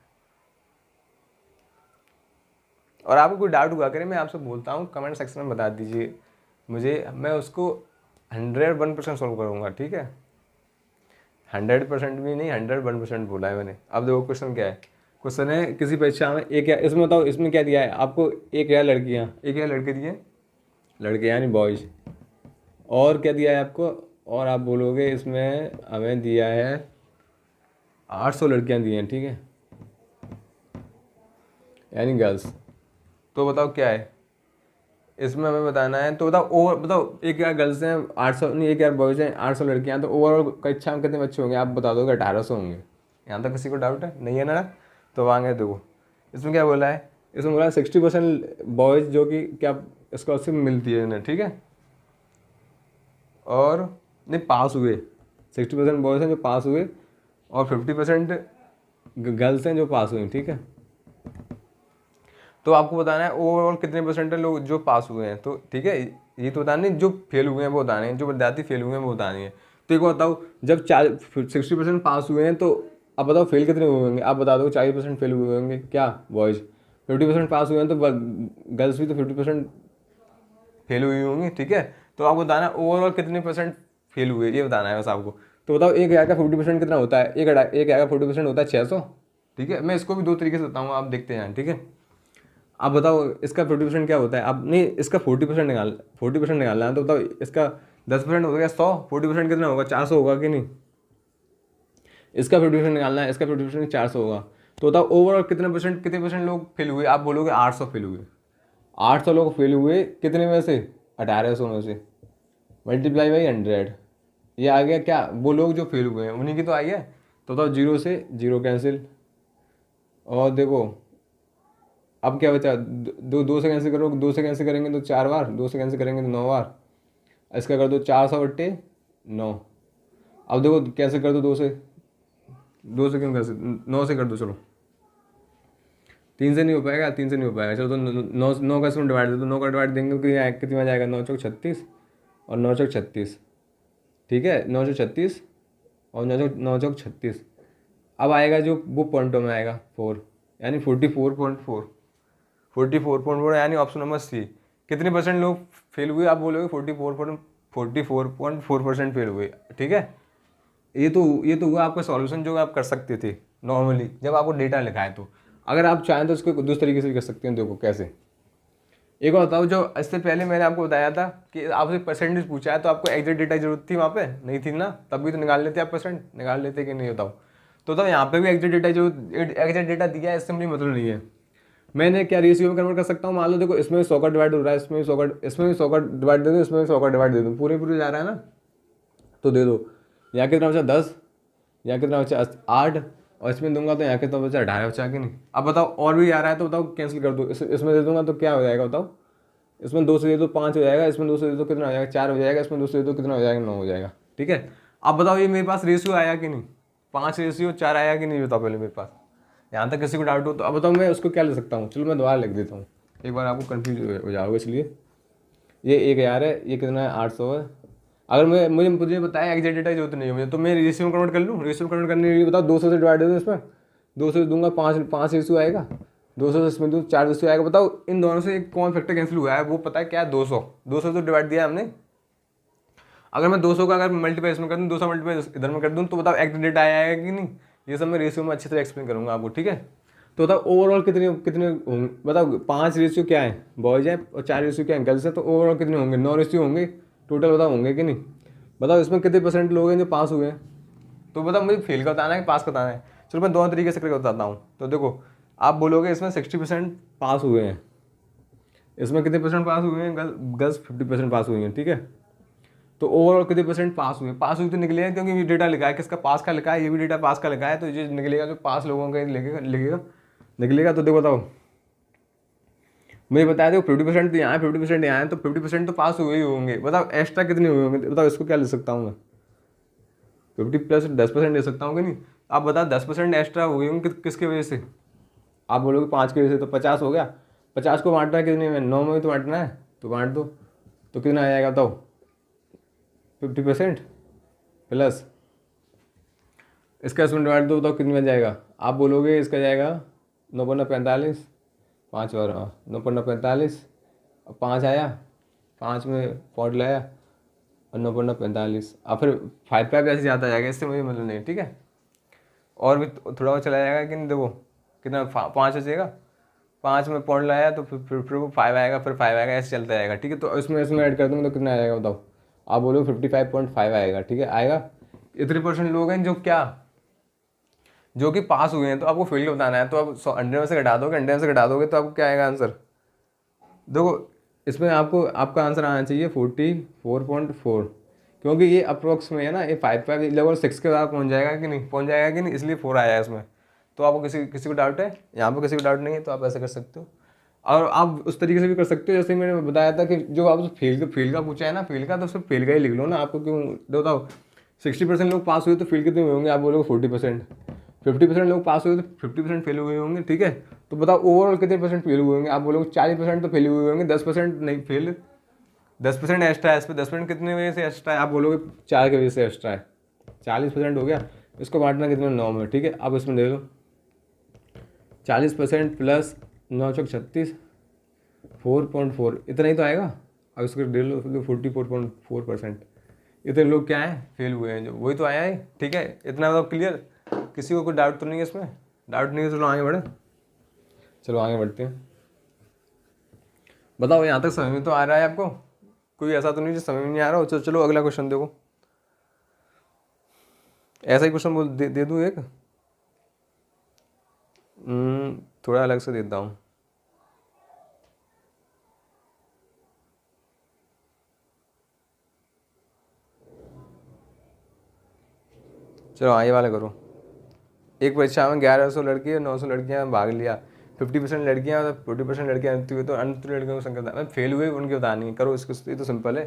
और आपको कोई डाउट हुआ करे, मैं आपसे बोलता हूँ कमेंट सेक्शन में बता दीजिए मुझे, मैं उसको 101% सॉल्व करूँगा, ठीक है। 100% भी नहीं, 101% बोला है मैंने। अब देखो क्वेश्चन क्या है, क्वेश्चन है किसी परीक्षा में एक या, इसमें बताओ इसमें क्या दिया है आपको, एक या लड़कियां, एक या लड़के दिए, लड़के यानी बॉयज, और क्या दिया है आपको, और आप बोलोगे इसमें हमें दिया है 800 लड़कियां दी हैं, ठीक है, यानी गर्ल्स। तो बताओ क्या है इसमें हमें बताना है। तो बताओ ओवर, बताओ एक यार गर्ल्स हैं 800, नहीं एक यार बॉयज हैं 800 लड़कियां, तो ओवरऑल कक्षा में कितने बच्चे होंगे आप बता दोगे, 1800 होंगे। यहाँ तक किसी को डाउट है नहीं है ना? तो आगे देखो इसमें क्या बोला है, इसमें बोला है 60% बॉयज जो कि क्या स्कॉलरशिप मिलती है इन्हें, ठीक है, और नहीं पास हुए, 60% बॉयज हैं जो पास हुए और 50% गर्ल्स हैं जो पास हुई, ठीक है। तो आपको बताना है ओवरऑल कितने परसेंट लोग जो पास हुए हैं, तो ठीक है, ये तो बताना नहीं, जो फेल हुए हैं वो बताने हैं, जो विद्यार्थी फेल हुए हैं वो बताने हैं। तो एक बार बताओ, जब 60% पास हुए हैं तो अब बताओ फेल कितने हुए होंगे, आप बता दो। 40% फेल हुए होंगे क्या बॉयज, 50% पास हुए हैं तो गर्ल्स भी तो 50% फेल हुई होंगी, ठीक है। तो आपको बताना है ओवरऑल कितने परसेंट फेल हुए, ये बताना है बस आपको। तो बताओ 1,000 का 50% कितना होता है, 1,000 का 50% होता है 600, ठीक है। मैं इसको भी दो तरीके से बताऊँगा, आप देखते हैं, ठीक है। आप बताओ इसका 50% क्या होता है, आप नहीं इसका 40% निकालना है, तो बताओ इसका 10% हो गया 100, 40% कितना होगा 400 होगा कि नहीं। इसका 50% निकालना है, इसका 50% 400 होगा। तो बताओ ओवरऑल कितने परसेंट लोग फेल हुए, आप बोलोगे 800 फेल हुए। 800 लोग फेल हुए कितने में से, 1800 में से, मल्टीप्लाई बाई 100, ये आ गया क्या, वो लोग जो फेल हुए हैं उन्हीं की तो आई है। तो बताओ 0 से 0 कैंसिल, और देखो अब क्या बचा, दो से कैंसिल करो, 2 से कैंसिल करेंगे तो 4 बार, 2 से कैंसिल करेंगे तो 9 बार, इसका कर दो 400/9। अब देखो कैंसिल कर दो 2 से क्यों कैंसिल, 9 से कर दो, चलो 3 से नहीं हो पाएगा, 3 से नहीं हो पाएगा, चलो तो 9 का इसमें डिवाइड दे दो, 9 का डिवाइड देंगे तो कितनी आ जाएगा, 9 चौक 36 और 9 चौक 36, ठीक है, 9 चौक 36 और 9 चौक 36। अब आएगा जो वो पॉइंटों में आएगा 4, यानी 44.4, 44.4 यानी ऑप्शन नंबर सी। कितने परसेंट लोग फेल हुए, आप बोलोगे 44.4% फेल हुए, ठीक है। ये तो हुआ आपका सॉल्यूशन जो आप कर सकते थे नॉर्मली जब आपको डेटा लिखा है। तो अगर आप चाहें तो इसको दूसरे तरीके से भी कर सकते हैं, देखो कैसे। एक और बताओ, जो इससे पहले मैंने आपको बताया था कि आपसे परसेंटेज पूछा है तो आपको एग्जैक्ट डेटा की जरूरत थी, वहाँ पे नहीं थी ना, तब भी तो निकाल लेते आप, परसेंट निकाल लेते कि नहीं, बताओ। तो यहाँ पे भी एग्जैक्ट डेटा जो एग्जैक्ट डेटा दिया है इससे मुझे मतलब नहीं है। मैंने क्या रेशियो में कन्वर्ट कर सकता हूँ, मान लो देखो इसमें 100 का डिवाइड हो रहा है, इसमें भी 100 का डिवाइड दे दो, इसमें भी 100 का डिवाइड दे दो, पूरे जा रहा है ना, तो दे दो। यहाँ कितना बचा 10, यहाँ कितना बचा 8, और इसमें दूंगा तो यहाँ कितना बचा 18 बचा कि नहीं। अब बताओ और भी आ रहा है तो बताओ कैंसिल कर दो, इसमें दे दूंगा तो क्या हो जाएगा बताओ, इसमें 2 से दे दो 5 हो जाएगा, इसमें 2 से दे दो कितना हो जाएगा 4 हो जाएगा, इसमें 2 से दे दो कितना हो जाएगा 9 हो जाएगा, ठीक है। अब बताओ ये मेरे पास रेशियो आया कि नहीं, 5:4 आया कि नहीं, बताओ पहले मेरे पास। यहाँ तक किसी को डाउट हो तो अब बताओ मैं उसको क्या ले सकता हूँ, चलो मैं दोबारा लिख देता हूँ, एक बार आपको कन्फ्यूज हो जाओगे। इसलिए ये 1,000 है, ये कितना है 800 है। अगर मुझे बताया एग्जैक्ट डेटा जो तो नहीं है मुझे, तो मैं रेशियो में कन्वर्ट कर लूँ, रेशियो में कन्वर्ट करने के लिए बताओ 200 से डिवाइड दे दूँ, इसमें 200 से दूंगा 5 रेशियो आएगा, 200 से इसमें दूँ 4 रेशियो आएगा। बताओ इन दोनों से एक कॉमन फैक्टर कैंसिल हुआ है, वो पता है क्या है 200 तो डिवाइड दिया हमने। अगर मैं 200 का अगर मल्टीप्लाई इसमें कर दूँ, 200 मल्टीप्लाई इधर में कर दूँ, तो बताओ एग्जैक्ट डेटा आएगा कि नहीं। ये सब मैं रेशियो में अच्छी तरह एक्सप्लेन करूँगा आपको, ठीक है। तो बताओ ओवरऑल कितने कितने होंगे, बताओ 5 रेशियो क्या है बॉयज है और 4 रेशियो क्या है गर्ल्स है, तो ओवरऑल कितने होंगे 9 रेशियो होंगे टोटल, बताओ होंगे कि नहीं। बताओ इसमें कितने परसेंट लोग हैं जो पास हुए हैं, तो बताओ मुझे फेल का बताना है कि पास का बताना है। चलो मैं दोनों तरीके से करके बताता हूँ। तो देखो आप बोलोगे इसमें 60% पास हुए हैं, इसमें कितने परसेंट पास हुए हैं, गर्ल्स 50% पास हुई हैं, ठीक है। तो ओवरऑल कितने परसेंट पास हुए, पास हुई तो निकलेगा क्योंकि ये डेटा लिखा है किसका पास का लिखा है, ये भी डेटा पास का लिखा है, तो ये निकलेगा जो पास लोगों का निकलेगा। तो देखो बताओ मुझे बताया देखो 50% तो यहाँ है, 50% यहाँ है, तो 50% तो पास हुए ही होंगे। बताओ एक्स्ट्रा कितने हुए होंगे, बताओ इसको क्या ले सकता हूँ मैं, 50 प्लस 10% ले सकता हूँ कि नहीं। आप बताओ 10% एक्स्ट्रा हुए होंगे किसकी वजह से, आप बोलोगे 5 की वजह से, तो 50 हो गया। 50 को बांटना है कितने में, 9 में तो बांटना है, तो बांट दो, तो कितना आ जाएगा बताओ 50% प्लस इसका इसमें डिवाइड दो, बताओ कितनी बन जाएगा। आप बोलोगे इसका जाएगा 9×45, 5 बार 9×45, और 5 आया, 5 में पॉइंट लाया और 9×45, और फिर 5 ऐसे जाता जाएगा, इससे मुझे मतलब नहीं, ठीक है। और भी थोड़ा और चला जाएगा कि नहीं, देखो कितना 5 बचेगा, 5 में पॉइंट लाया तो फिर वो 5 आएगा, फिर 5 आएगा, ऐसे चलता जाएगा। ठीक है, तो इसमें ऐड कर दूँगा तो कितना आएगा बताओ, आप बोलो 55.5 आएगा। ठीक है, आएगा। इतने परसेंट लोग हैं जो कि पास हुए हैं, तो आपको फील्ड बताना है, तो आप 100 में से घटा दोगे, 100 में से घटा दोगे तो आपको क्या आएगा आंसर। देखो इसमें आपका आंसर आना चाहिए 44.4, क्योंकि ये अप्रोक्स में है ना, ये 5 लगभग 6 के बाद पहुंच जाएगा कि नहीं, पहुंच जाएगा कि नहीं, इसलिए 4 आया है इसमें। तो आपको किसी को डाउट है, यहाँ पर किसी को डाउट नहीं है, तो आप ऐसे कर सकते हो। और आप उस तरीके से भी कर सकते हो जैसे मैंने बताया था कि जो आप फील्ड का पूछा है ना, फील्ड का, तो सिर्फ फील्ड का ही लिख लो ना। आपको क्यों बताओ, 60% लोग पास हुए तो फील्ड कितने हुए होंगे, आप बोलोगे 40%। 50% लोग पास हुए तो 50% फेल हुए होंगे। ठीक है, तो बताओ ओवरऑल कितने परसेंट फेल हुए होंगे, आप बोलोगे 40% तो फेल हुए होंगे, 10% नहीं फेल, 10% एक्स्ट्रा है इस पर। 10% कितने वजह से एक्स्ट्रा है, आप बोलोगे 4 की वजह से एक्स्ट्रा है। 40% हो गया, इसको बांटना कितने 9 में। ठीक है, अब इसमें दे दो 40% प्लस 9 चौक 36, 4.4 इतना ही तो आएगा। अब इसको दे लो 44.4%। इतने लोग क्या है फेल हुए हैं, जो वही तो आया है। ठीक है, इतना तो क्लियर, किसी को कोई डाउट तो नहीं है इसमें, डाउट नहीं है। चलो आगे बढ़े, चलो आगे बढ़ते हैं। बताओ यहाँ तक समझ में तो आ रहा है आपको, कोई ऐसा तो नहीं जो समझ में नहीं आ रहा हो। चलो अगला क्वेश्चन देखो, ऐसा ही क्वेश्चन बोल दे दूँ एक, थोड़ा अलग से देता हूँ। चलो आगे वाला करो। एक परीक्षा में 1100 लड़की और 900 लड़कियां भाग लिया, 50% लड़कियां और 40% लड़कियां अंत हुई, तो अंत लड़कियों को संख्या मैं फेल हुए उनकी बतानी है। करो इसको, ये तो सिंपल है।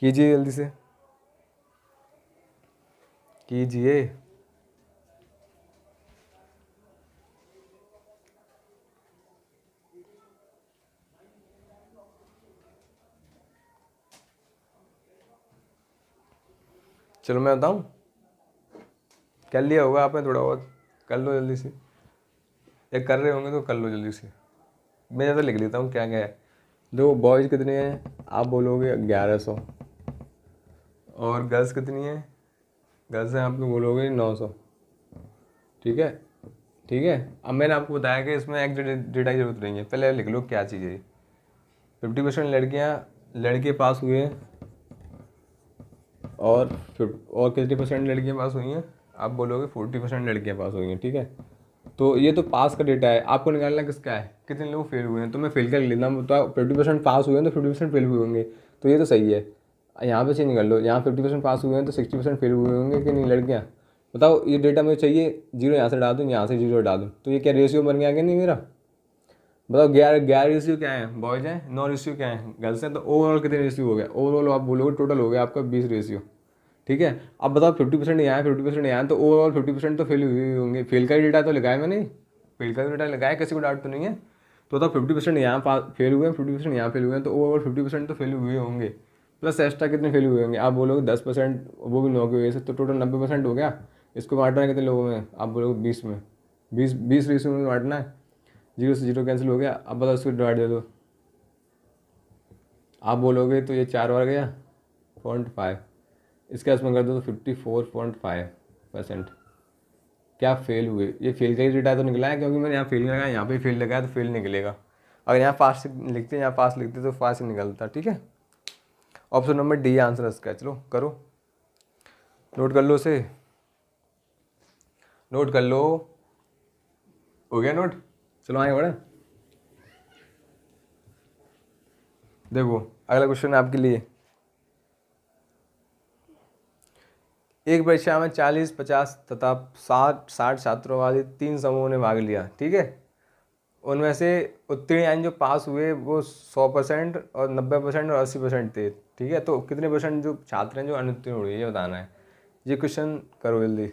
कीजिए जल्दी से कीजिए। चलो मैं बताऊं, कर लिया होगा आपने थोड़ा बहुत, कर लो जल्दी से, या कर रहे होंगे तो कर लो जल्दी से। मैं ज़्यादा लिख लेता हूँ क्या क्या है। दो बॉयज़ कितने हैं, आप बोलोगे 1100, और गर्ल्स कितनी है, गर्ल्स हैं आप लोग बोलोगे 900। ठीक है, ठीक है। अब मैंने आपको बताया कि इसमें एक डेटा की जरूरत नहीं है, पहले लिख लो क्या चीज़ है। 50% लड़के पास हुए हैं, और कितनी परसेंट लड़कियाँ पास हुई हैं, आप बोलोगे 40% लड़कियाँ पास हुई हैं। ठीक है, तो ये तो पास का डेटा है, आपको निकालना किसका है, कितने लोग फेल हुए हैं। तो मैं फेल कर लेना, बताओ 50% पास हुए हैं तो 50% फेल हुए होंगे, तो ये तो सही है। यहाँ पे चेंज कर लो, यहाँ 50% पास हुए हैं तो 60% फेल हुए होंगे कि नहीं लड़कियाँ। बताओ ये डेटा मुझे चाहिए, जीरो यहाँ से डाल दूँ, यहाँ से जीरो डाल दूँ, तो ये क्या रेशियो बन गया कि नहीं मेरा। बताओ 11 रेशियो क्या है, बॉयज़ हैं, 9 रेशियो क्या है, गर्ल्स हैं। तो ओवरऑल कितने रेशियो हो गया, ओवरऑल आप बोलोगे टोटल हो गया आपका 20 रेशियो। ठीक है, अब बताओ 50% यहाँ है, 50% यहाँ है, तो ओवरऑल 50% तो फेल हुए होंगे। फेल का डेटा तो लगाया मैंने, फेल का डेटा लगाया, किसी को डाउट तो नहीं है। तो बताओ 50% यहाँ फेल हुए हैं, 50% यहाँ फेल हुए हैं, तो ओवरऑल 50% तो फेल हुए होंगे। प्लस एक्स्ट्रा कितने फेल हुए होंगे, आप बोलोगे 10%, वो भी 9 की वजह से, तो टोटल 90% हो गया। इसको बांटना है कितने लोगों में, आप बोलोगे 20 में, 20 रेशियो में बांटना है। जीरो से जीरो कैंसिल हो गया, अब बताओ इसको डिवाइड दे दो, आप बोलोगे तो ये 4 बार गया 0.5, इसके इसमें कर दो तो 54.5% क्या फेल हुए। ये फेल का ही डेटा तो निकला है, क्योंकि मैंने यहाँ फेल लगाया, यहाँ पे फेल लगाया, तो फेल निकलेगा। अगर यहाँ पास लिखते यहाँ पास लिखते तो पास ही निकलता। ठीक है, ऑप्शन नंबर डी आंसर इसका है। चलो करो, नोट कर लो उसे, नोट कर लो, हो गया नोट। चलो आगे बढ़े, देखो अगला क्वेश्चन है आपके लिए। एक परीक्षा में 40, 50 तथा 60 छात्रों वाले 3 समूहों ने भाग लिया। ठीक है, उनमें से उत्तीर्ण यानी जो पास हुए वो 100% और 90% और 80% थे। ठीक है, तो कितने परसेंट जो छात्र हैं जो अनुत्तीर्ण हुए, ये बताना है। ये क्वेश्चन करो जल्दी।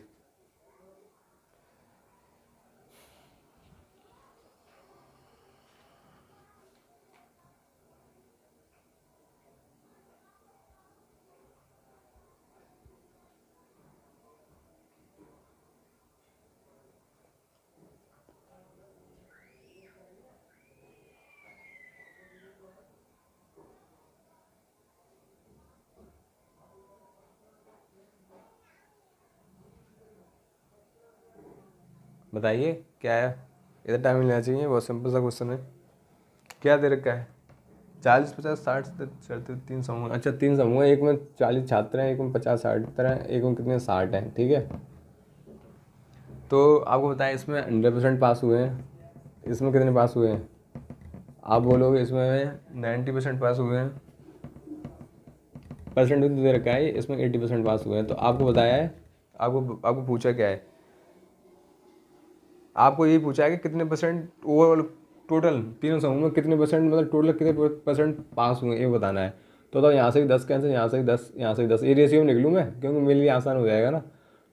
बताइए क्या है, इधर टाइम लेना चाहिए, बहुत सिंपल सा क्वेश्चन है। क्या दे रखा है, 40 50 60 चलते 3 समूह, अच्छा 3 समूह है, एक में 40 छात्र हैं, एक में 50 छात्र हैं, एक में कितने 60 हैं, ठीक है। तो आपको बताएं इसमें 100% पास हुए हैं, इसमें कितने पास हुए हैं, आप बोलोगे इसमें 90% पास हुए हैं, परसेंट भी दे रखा है, इसमें 80% पास हुए हैं। तो आपको बताया है, आपको पूछा क्या है, आपको यही पूछा है कि कितने परसेंट ओवरऑल टोटल तीनों समूह में कितने परसेंट, मतलब टोटल कितने परसेंट पास हुए ये बताना है। तो यहाँ से भी 10 कैंसिल, यहाँ से भी 10, यहाँ से भी 10, ये रेशियो में निकलूँ मैं, क्योंकि मेरे लिए आसान हो जाएगा ना।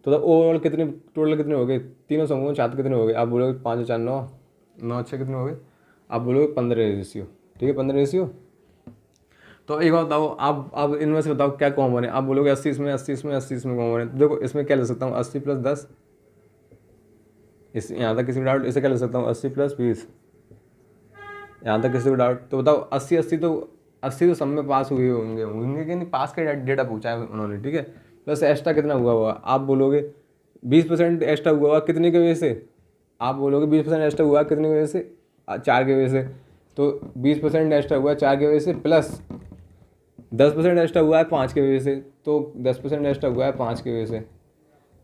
तो ओवरऑल कितने, टोटल कितने हो गए तीनों समूह में छात्र कितने हो गए, आप बोलोगे 5 4 9, 9 6 कितने हो गए, आप बोलोगे 15 रेशियो, ठीक है 15 रेशियो। तो एक बात बताओ, आप इनमें से बताओ क्या कॉमन है, आप बोलोगे 80 इसमें, 80 इसमें, 80 इसमें कॉमन है। तो देखो इसमें क्या ले सकता हूँ, 80 + 10, इस यहाँ तक किसी को डाउट, इसे क्या ले सकता हूँ 80 + 20, यहाँ तक किसी को डाउट। तो बताओ 80 80 तो सब में पास हुए होंगे होंगे कि नहीं, पास का डेटा पूछा है उन्होंने, ठीक है। प्लस एक्स्ट्रा कितना हुआ हुआ, आप बोलोगे 20% एक्स्ट्रा हुआ हुआ कितने की वजह से, आप बोलोगे 20% एक्स्ट्रा हुआ कितने की वजह से, 4 की वजह से। तो 20% एक्स्ट्रा हुआ 4 की वजह से, प्लस 10% एक्स्ट्रा हुआ है 5 की वजह से, तो 10% एक्स्ट्रा हुआ है 5 की वजह से।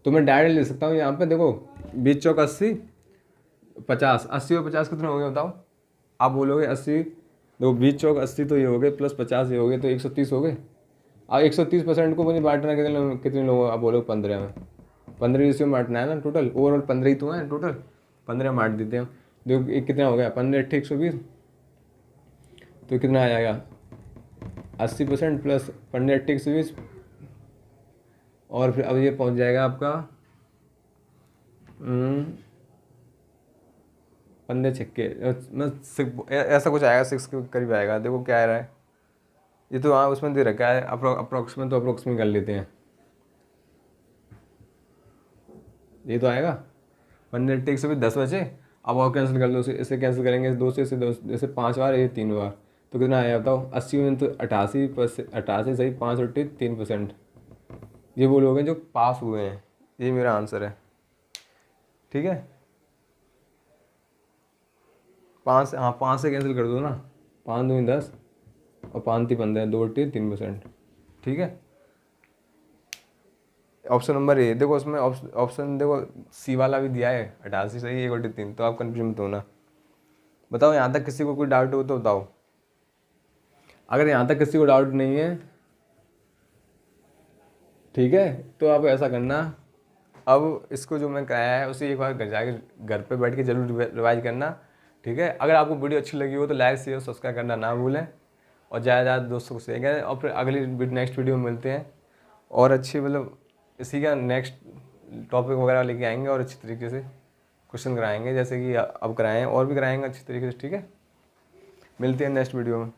तो मैं डायरेक्ट ले सकता हूँ यहाँ पे, देखो 20 चौक 80, 50, 80 और 50 कितने हो गए बताओ, आप बोलोगे 80, देखो 20 चौक 80 तो ये हो गए, प्लस 50 ये हो गए, तो 130 हो गए। अब 130% को मुझे बांटना है कितने लोगों, आप बोलोगे 15 में, 15 रेशियो में बांटना है ना, टोटल ओवरऑल 15 ही तो है टोटल, 15 में बांट देते हैं। देखो एक कितना हो गया, 15 8 120, तो कितना आ जाएगा 80% प्लस 15 8 120, और फिर अब ये पहुंच जाएगा आपका 15 छक्के, ऐसा कुछ आएगा 6 के करीब आएगा। देखो क्या आ रहा है, ये तो हाँ उसमें दे रखा है अप्रोक्सीमेट, तो अप्रोक्सीमेट कर लेते हैं, ये तो आएगा 15 टेक से भी 10 बचे। अब और कैंसिल कर लो, इसे कैंसिल करेंगे 2 से, इसे 2 जैसे 5 बार, ये 3 बार, तो कितना आया बताओ 80 में, तो 88 सही 5 और 3%, ये वो लोग हैं जो पास हुए हैं, ये मेरा आंसर है, ठीक है। 5 से, हाँ 5 से कैंसिल कर दो ना, 5 2 10 और 5 3 15, 2 3%, ठीक है। ऑप्शन नंबर ए, देखो उसमें ऑप्शन देखो सी वाला भी दिया है 88 सही 1/3, तो आप कन्फ्यूजन मत होना। बताओ यहाँ तक किसी को कोई डाउट हो तो बताओ, अगर यहाँ तक किसी को डाउट नहीं है, ठीक है, तो आप ऐसा करना, अब इसको जो मैं कराया है उसे एक बार जाकर घर पे बैठ के जरूर रिवाइज करना, ठीक है। अगर आपको वीडियो अच्छी लगी हो तो लाइक शेयर सब्सक्राइब करना ना भूलें, और ज़्यादा ज़्यादा दोस्तों को शेयर करें, और फिर अगली नेक्स्ट वीडियो में मिलते हैं, और अच्छी मतलब इसी का नेक्स्ट टॉपिक वगैरह लेके आएंगे, और अच्छी तरीके से क्वेश्चन कराएंगे, जैसे कि अब कराएं और भी कराएंगे अच्छी तरीके से, ठीक है। मिलते हैं नेक्स्ट वीडियो में।